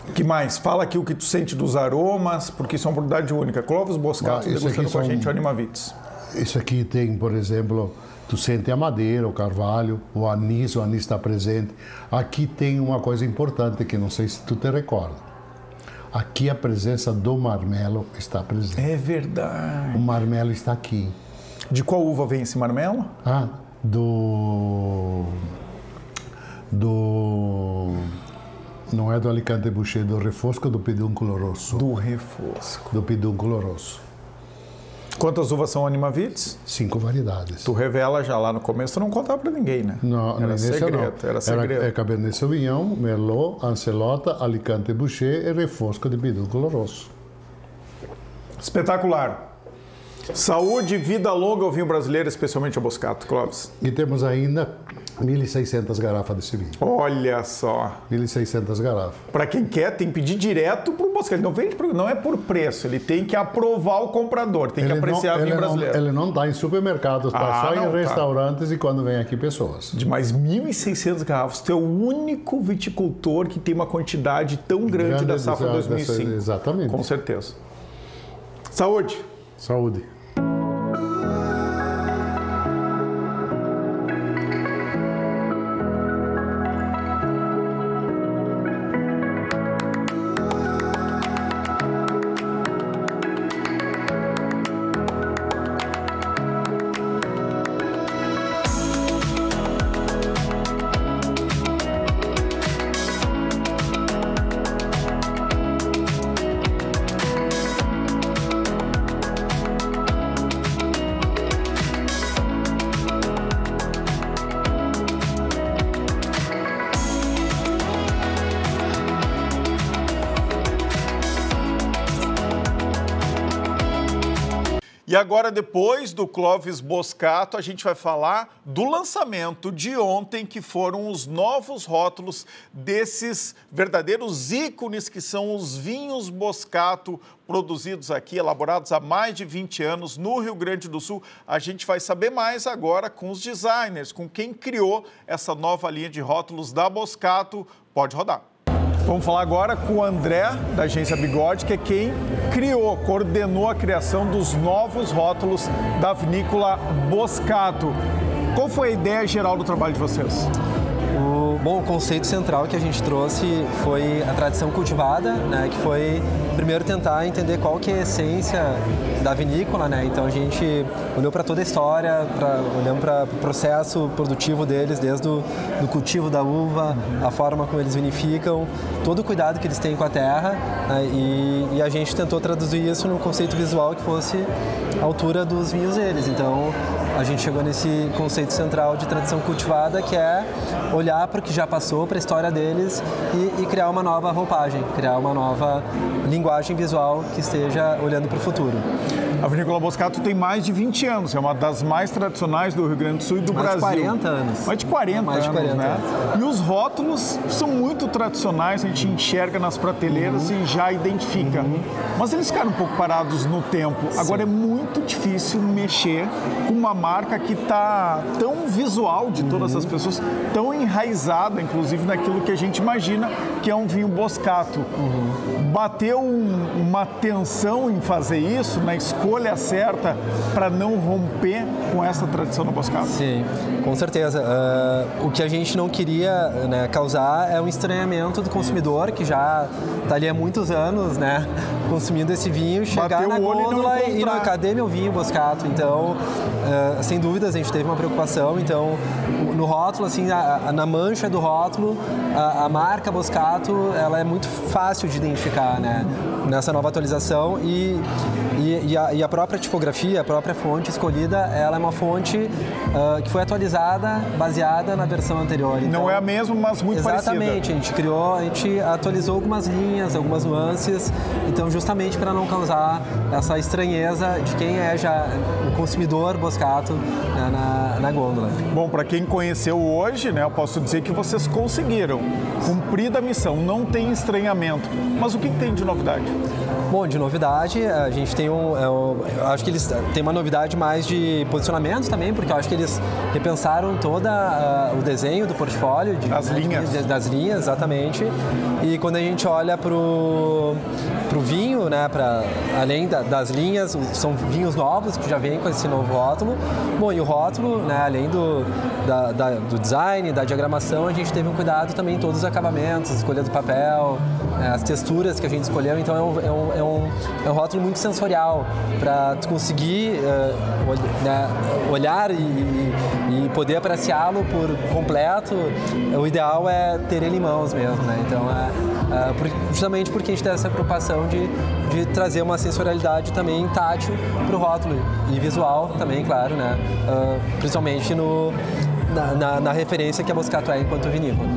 O que mais? Fala aqui o que tu sente dos aromas, porque isso é uma oportunidade única. Clóvis Boscato degustando com a gente o Animavits.
Isso aqui tem, por exemplo, tu sente a madeira, o carvalho, o anis está presente. Aqui tem uma coisa importante que não sei se tu te recorda. Aqui a presença do marmelo está presente.
É verdade.
O marmelo está aqui.
De qual uva vem esse marmelo?
Não é do Alicante Boucher, do Refosco do Pedúnculo Rosso.
Do Refosco.
Do Pedúnculo Rosso.
Quantas uvas são Animavits?
5 variedades.
Tu revela já lá no começo, tu não contava pra ninguém, né?
Não,
era segredo, era segredo.
É Cabernet Sauvignon, Merlot, Ancelota, Alicante Boucher e Refosco de Pedúnculo Rosso.
Espetacular. Saúde e vida longa ao vinho brasileiro, especialmente ao Boscato, Clóvis.
E temos ainda 1.600 garrafas desse vinho.
Olha só.
1.600 garrafas.
Para quem quer, tem que pedir direto pro Boscato. Ele não vende, não é por preço, ele tem que aprovar o comprador, tem que apreciar vinho brasileiro.
Ele não está em supermercados, está só em restaurantes e quando vem aqui pessoas.
De mais 1.600 garrafas. Tu é o único viticultor que tem uma quantidade tão grande da safra 2005.
Exatamente.
Com certeza. Saúde.
Saúde.
E agora, depois do Clóvis Boscato, a gente vai falar do lançamento de ontem, que foram os novos rótulos desses verdadeiros ícones que são os vinhos Boscato, produzidos aqui, elaborados há mais de 20 anos no Rio Grande do Sul. A gente vai saber mais agora com os designers, com quem criou essa nova linha de rótulos da Boscato. Pode rodar. Vamos falar agora com o André, da agência Bigode, que é quem criou, coordenou a criação dos novos rótulos da vinícola Boscato. Qual foi a ideia geral do trabalho de vocês?
O conceito central que a gente trouxe foi a tradição cultivada, né, que foi primeiro tentar entender qual que é a essência da vinícola, né? Então a gente olhou para toda a história, olhamos para o processo produtivo deles, desde do cultivo da uva, a forma como eles vinificam, todo o cuidado que eles têm com a terra, né? E a gente tentou traduzir isso num conceito visual que fosse à altura dos vinhos deles. Então a gente chegou nesse conceito central de tradição cultivada, que é olhar para o que já passou, para a história deles e criar uma nova roupagem, criar uma nova linguagem visual que esteja olhando para o futuro.
A Vinícola Boscato tem mais de 20 anos, é uma das mais tradicionais do Rio Grande do Sul e do Brasil.
Mais de 40 anos.
Mais de 40 anos, né? E os rótulos são muito tradicionais, a gente enxerga nas prateleiras e já identifica. Mas eles ficaram um pouco parados no tempo. Agora é muito difícil mexer com uma marca que está tão visual de todas as pessoas, tão enraizada, inclusive, naquilo que a gente imagina que é um vinho Boscato. Bateu uma tensão em fazer isso, na escolha certa para não romper com essa tradição do Boscato?
Sim, com certeza. O que a gente não queria, né, causar é um estranhamento do consumidor que já está ali há muitos anos, né, consumindo esse vinho, chegar na gôndola e não, cadê meu vinho Boscato? Então, sem dúvidas, a gente teve uma preocupação. Então, no rótulo, assim, na mancha do rótulo, a marca Boscato, ela é muito fácil de identificar, né, nessa nova atualização e a própria tipografia, a própria fonte escolhida, ela é uma fonte que foi atualizada, baseada na versão anterior. Então,
não é a mesma, mas muito parecida.
Exatamente, a gente atualizou algumas linhas, algumas nuances, então justamente para não causar essa estranheza de quem é já o consumidor Boscato, né, na gôndola.
Bom, para quem conheceu hoje, né, eu posso dizer que vocês conseguiram cumprir a missão, não tem estranhamento. Mas o que tem de novidade?
Bom, de novidade, a gente tem acho que eles têm uma novidade mais de posicionamento também, porque eu acho que eles repensaram todo o desenho do portfólio. Das linhas, exatamente. E quando a gente olha pro vinho, né, além das linhas, são vinhos novos que já vêm com esse novo rótulo. Bom, e o rótulo, né, além do design, da diagramação, a gente teve um cuidado também em todos os acabamentos, escolha do papel, as texturas que a gente escolheu. Então é um rótulo muito sensorial para tu conseguir olhar e poder apreciá-lo por completo. O ideal é ter ele em mãos mesmo, né? Então justamente porque a gente tem essa preocupação de trazer uma sensorialidade também tátil para o rótulo e visual também, claro, né? Principalmente na referência que a Boscato é enquanto vinícola.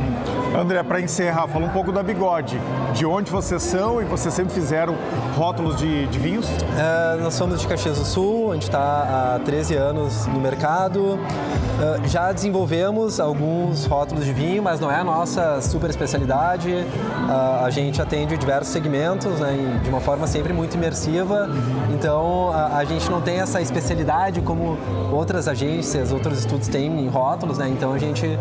André, para encerrar, fala um pouco da Bigode. De onde vocês são e vocês sempre fizeram rótulos de vinhos?
Nós somos de Caxias do Sul, a gente está há 13 anos no mercado. Já desenvolvemos alguns rótulos de vinho, mas não é a nossa super especialidade. A gente atende diversos segmentos, né, de uma forma sempre muito imersiva. Então, a gente não tem essa especialidade como outras agências, outros estudos têm em rótulos, né? Então, a gente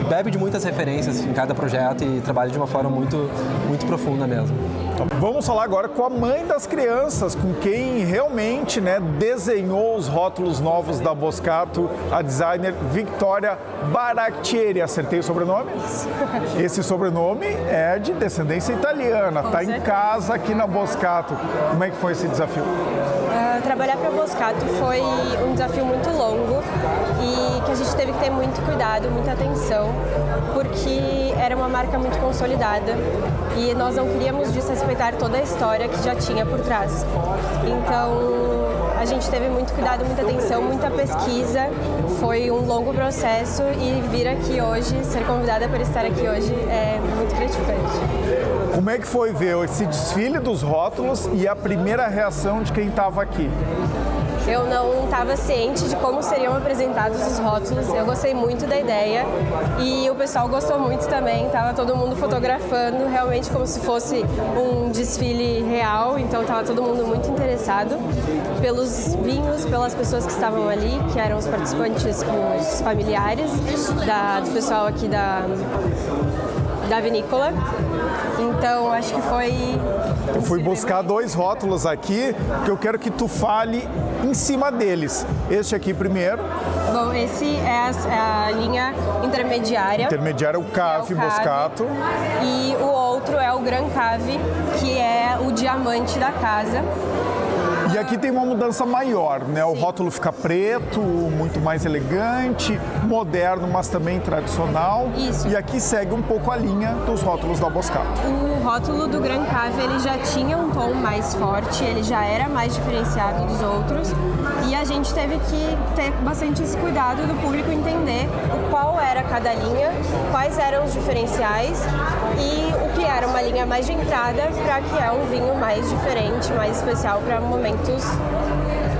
bebe de muitas referências em cada projeto e trabalha de uma forma muito, muito profunda mesmo.
Vamos falar agora com a mãe das crianças, com quem realmente, né, desenhou os rótulos novos da Boscato, a designer Victoria Baracchieri. Acertei o sobrenome? Esse sobrenome é de descendência italiana, está em casa aqui na Boscato. Como é que foi esse desafio?
Trabalhar para a Boscato foi um desafio muito longo e que a gente teve que ter muito cuidado, muita atenção, porque era uma marca muito consolidada e nós não queríamos desrespeitar toda a história que já tinha por trás. Então, a gente teve muito cuidado, muita atenção, muita pesquisa. Foi um longo processo e vir aqui hoje, ser convidada para estar aqui hoje é muito gratificante.
Como é que foi ver esse desfile dos rótulos e a primeira reação de quem estava aqui?
Eu não estava ciente de como seriam apresentados os rótulos, eu gostei muito da ideia e o pessoal gostou muito também, estava todo mundo fotografando, realmente como se fosse um desfile real, então estava todo mundo muito interessado pelos vinhos, pelas pessoas que estavam ali, que eram os participantes, os familiares do pessoal aqui da vinícola. Então, acho que foi...
Eu fui buscar dois rótulos aqui, que eu quero que tu fale em cima deles. Este aqui primeiro.
Bom, esse é a linha intermediária.
Intermediária é o Cave Boscato.
E o outro é o Gran Cave, que é o diamante da casa.
E aqui tem uma mudança maior, né? Sim. O rótulo fica preto, muito mais elegante, moderno, mas também tradicional.
Isso.
E aqui segue um pouco a linha dos rótulos da Boscato.
O rótulo do Gran Cave ele já tinha um tom mais forte, ele já era mais diferenciado dos outros e a gente teve que ter bastante esse cuidado do público entender qual era cada linha, quais eram os diferenciais e o que era uma linha mais de entrada para que é um vinho mais diferente, mais especial para momentos.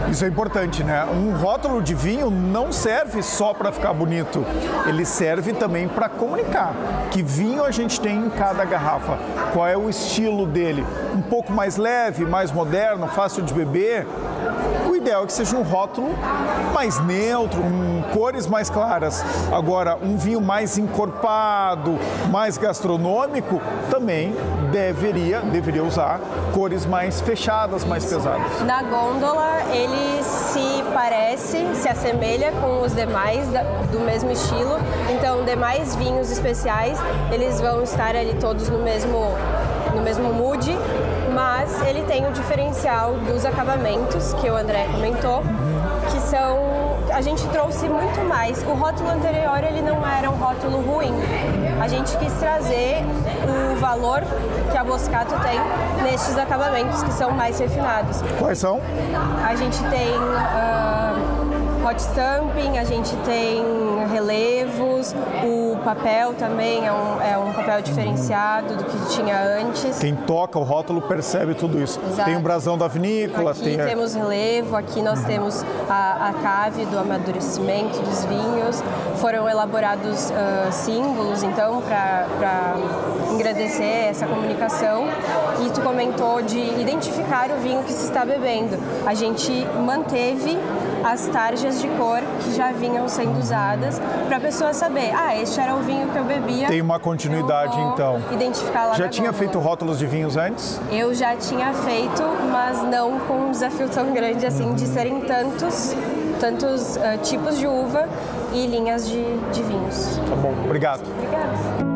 Isso é importante, né? Um rótulo de vinho não serve só para ficar bonito, ele serve também para comunicar que vinho a gente tem em cada garrafa, qual é o estilo dele, um pouco mais leve, mais moderno, fácil de beber. O ideal é que seja um rótulo mais neutro, com cores mais claras. Agora, um vinho mais encorpado, mais gastronômico, também deveria usar cores mais fechadas, mais pesadas.
Na gôndola, ele se assemelha com os demais do mesmo estilo. Então, demais vinhos especiais, eles vão estar ali todos no mesmo mood, mas ele tem o diferencial dos acabamentos, que o André comentou, que são... A gente trouxe muito mais. O rótulo anterior, ele não era um rótulo ruim. A gente quis trazer o valor que a Boscato tem nestes acabamentos, que são mais refinados.
Quais são?
A gente tem hot stamping, a gente tem relevos, o papel também é um papel diferenciado do que tinha antes.
Quem toca o rótulo percebe tudo isso.
Exato.
Tem o brasão da vinícola.
Aqui temos relevo, aqui nós temos a cave do amadurecimento dos vinhos. Foram elaborados símbolos, então, para engrandecer essa comunicação. E tu comentou de identificar o vinho que se está bebendo. A gente manteve as tarjas de cor que já vinham sendo usadas para a pessoa saber, este era o vinho que eu bebia.
Tem uma continuidade, então.
Identificar lá.
Já tinha feito rótulos de vinhos antes?
Eu já tinha feito, mas não com um desafio tão grande assim de serem tantos tipos de uva e linhas de vinhos.
Tá bom, obrigado.
Obrigada.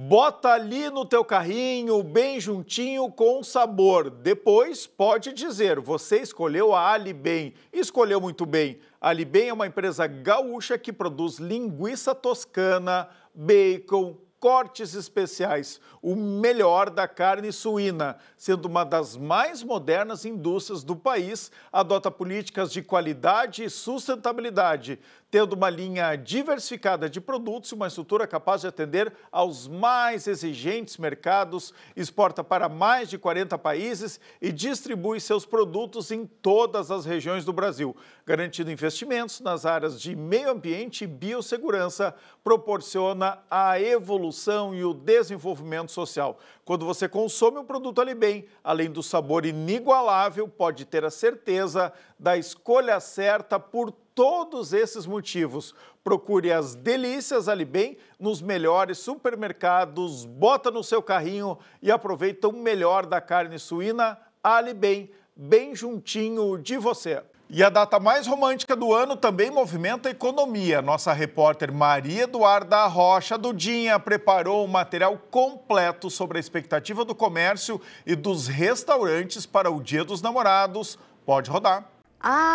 Bota ali no teu carrinho, bem juntinho, com sabor. Depois pode dizer, você escolheu a Alibem. Escolheu muito bem. A Alibem é uma empresa gaúcha que produz linguiça toscana, bacon, cortes especiais, o melhor da carne suína, sendo uma das mais modernas indústrias do país, adota políticas de qualidade e sustentabilidade, tendo uma linha diversificada de produtos e uma estrutura capaz de atender aos mais exigentes mercados, exporta para mais de 40 países e distribui seus produtos em todas as regiões do Brasil, garantindo investimentos nas áreas de meio ambiente e biossegurança, proporciona a evolução e o desenvolvimento social. Quando você consome um produto Alibem, além do sabor inigualável, pode ter a certeza da escolha certa por todos esses motivos. Procure as delícias Alibem nos melhores supermercados, bota no seu carrinho e aproveita o melhor da carne suína Alibem, bem juntinho de você. E a data mais romântica do ano também movimenta a economia. Nossa repórter Maria Eduarda Rocha Dudinha preparou um material completo sobre a expectativa do comércio e dos restaurantes para o Dia dos Namorados. Pode rodar.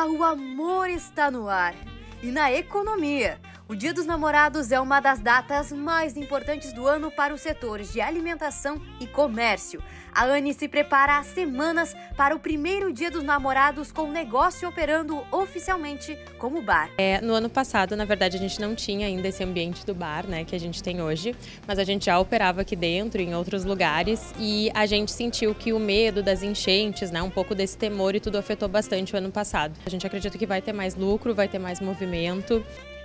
O amor está no ar. E na economia, o Dia dos Namorados é uma das mais importantes do ano para os setores de alimentação e comércio. A Anne se prepara há semanas para o primeiro Dia dos Namorados com o negócio operando oficialmente como bar.
No ano passado, na verdade, a gente não tinha ainda esse ambiente do bar, né, que a gente tem hoje, mas a gente já operava aqui dentro, em outros lugares, e a gente sentiu que o medo das enchentes, né, um pouco desse temor e tudo afetou bastante o ano passado. A gente acredita que vai ter mais lucro, vai ter mais movimento.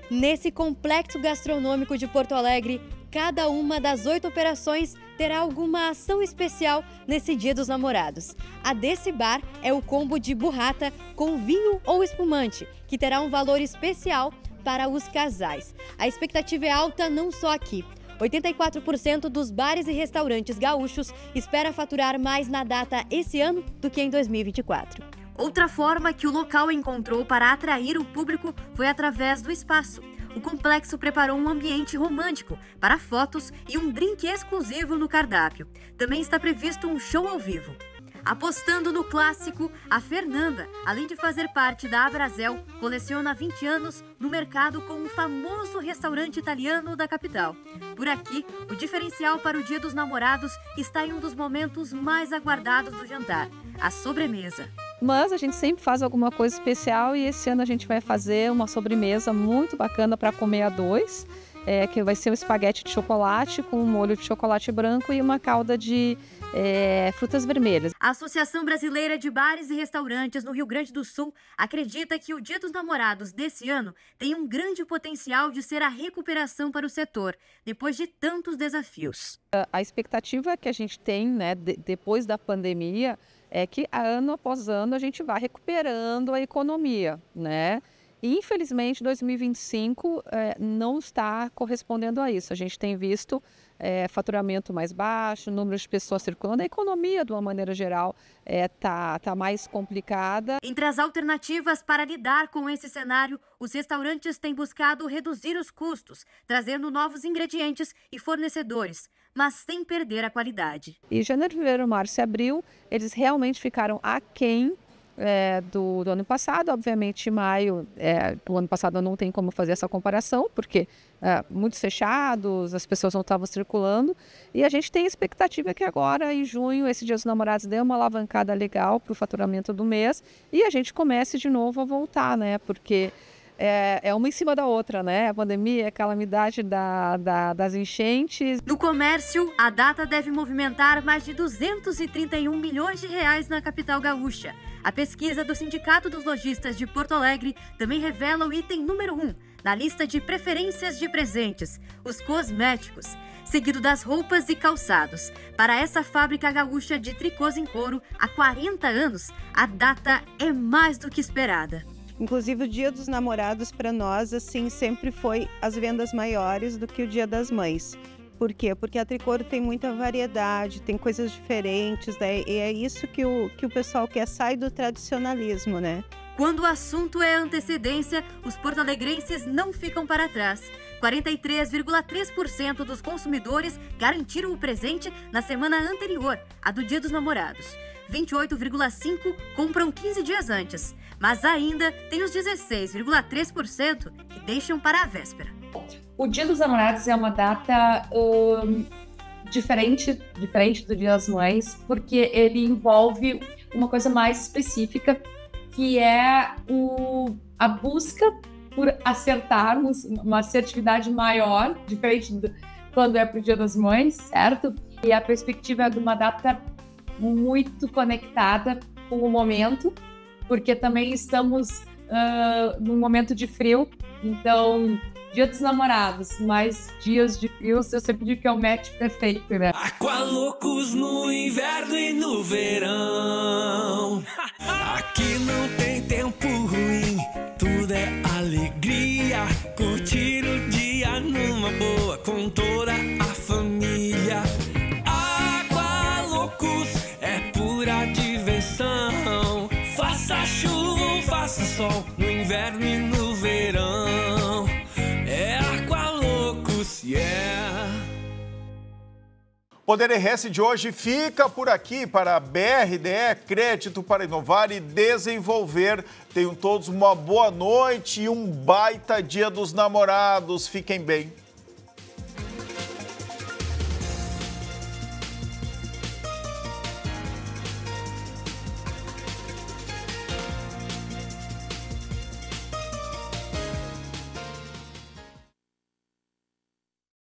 Nesse complexo gastronômico de Porto Alegre, cada uma das 8 operações terá alguma ação especial nesse Dia dos Namorados. A desse bar é o combo de burrata com vinho ou espumante, que terá um valor especial para os casais. A expectativa é alta não só aqui. 84% dos bares e restaurantes gaúchos espera faturar mais na data esse ano do que em 2024. Outra forma que o local encontrou para atrair o público foi através do espaço. O complexo preparou um ambiente romântico para fotos e um drink exclusivo no cardápio. Também está previsto um show ao vivo. Apostando no clássico, a Fernanda, além de fazer parte da Abrazel, coleciona há 20 anos no mercado com um famoso restaurante italiano da capital. Por aqui, o diferencial para o Dia dos Namorados está em um dos momentos mais aguardados do jantar, a sobremesa.
Mas a gente sempre faz alguma coisa especial e esse ano a gente vai fazer uma sobremesa muito bacana para comer a dois, que vai ser um espaguete de chocolate com um molho de chocolate branco e uma calda de frutas vermelhas.
A Associação Brasileira de Bares e Restaurantes no Rio Grande do Sul acredita que o Dia dos Namorados desse ano tem um grande potencial de ser a recuperação para o setor, depois de tantos desafios.
A expectativa que a gente tem, né, depois da pandemia, é que ano após ano a gente vai recuperando a economia, né? E, infelizmente, 2025 não está correspondendo a isso. A gente tem visto faturamento mais baixo, número de pessoas circulando. A economia, de uma maneira geral, tá mais complicada.
Entre as alternativas para lidar com esse cenário, os restaurantes têm buscado reduzir os custos, trazendo novos ingredientes e fornecedores, mas sem perder a qualidade.
E janeiro, fevereiro, março e abril, eles realmente ficaram aquém do ano passado. Obviamente, maio do ano passado não tem como fazer essa comparação, porque muitos fechados, as pessoas não estavam circulando. E a gente tem expectativa que agora, em junho, esse Dia dos Namorados dê uma alavancada legal para o faturamento do mês e a gente comece de novo a voltar, né? Porque é uma em cima da outra, né? A pandemia, a calamidade das enchentes.
No comércio, a data deve movimentar mais de 231 milhões de reais na capital gaúcha. A pesquisa do Sindicato dos Lojistas de Porto Alegre também revela o item número 1 na lista de preferências de presentes, os cosméticos, seguido das roupas e calçados. Para essa fábrica gaúcha de tricôs em couro, há 40 anos, a data é mais do que esperada.
Inclusive, o Dia dos Namorados, para nós, assim, sempre foi as vendas maiores do que o Dia das Mães. Por quê? Porque a Tricoro tem muita variedade, tem coisas diferentes, né? E é isso que o pessoal quer, sair do tradicionalismo, né?
Quando o assunto é antecedência, os porto-alegrenses não ficam para trás. 43,3% dos consumidores garantiram o presente na semana anterior, a do Dia dos Namorados. 28,5% compram 15 dias antes, mas ainda tem os 16,3% que deixam para a véspera.
O Dia dos Namorados é uma data diferente do Dia das Mães, porque ele envolve uma coisa mais específica, que é a busca por acertarmos uma assertividade maior, diferente do quando é para o Dia das Mães, certo? E a perspectiva é de uma data muito conectada com o momento, porque também estamos num momento de frio, então Dia dos Namorados, mais dias de frio, eu sempre digo que é o match perfeito, né?
Aqualoucos no inverno e no verão. Aqui não tem tempo ruim, tudo é alegria. Curtir o dia numa boa com toda a família. Aqualoucos é pura diversão. Faça chuva ou faça sol, no inverno e no verão. Yeah.
Poder RS de hoje fica por aqui para a BRDE, crédito para inovar e desenvolver. Tenham todos uma boa noite e um baita Dia dos Namorados. Fiquem bem.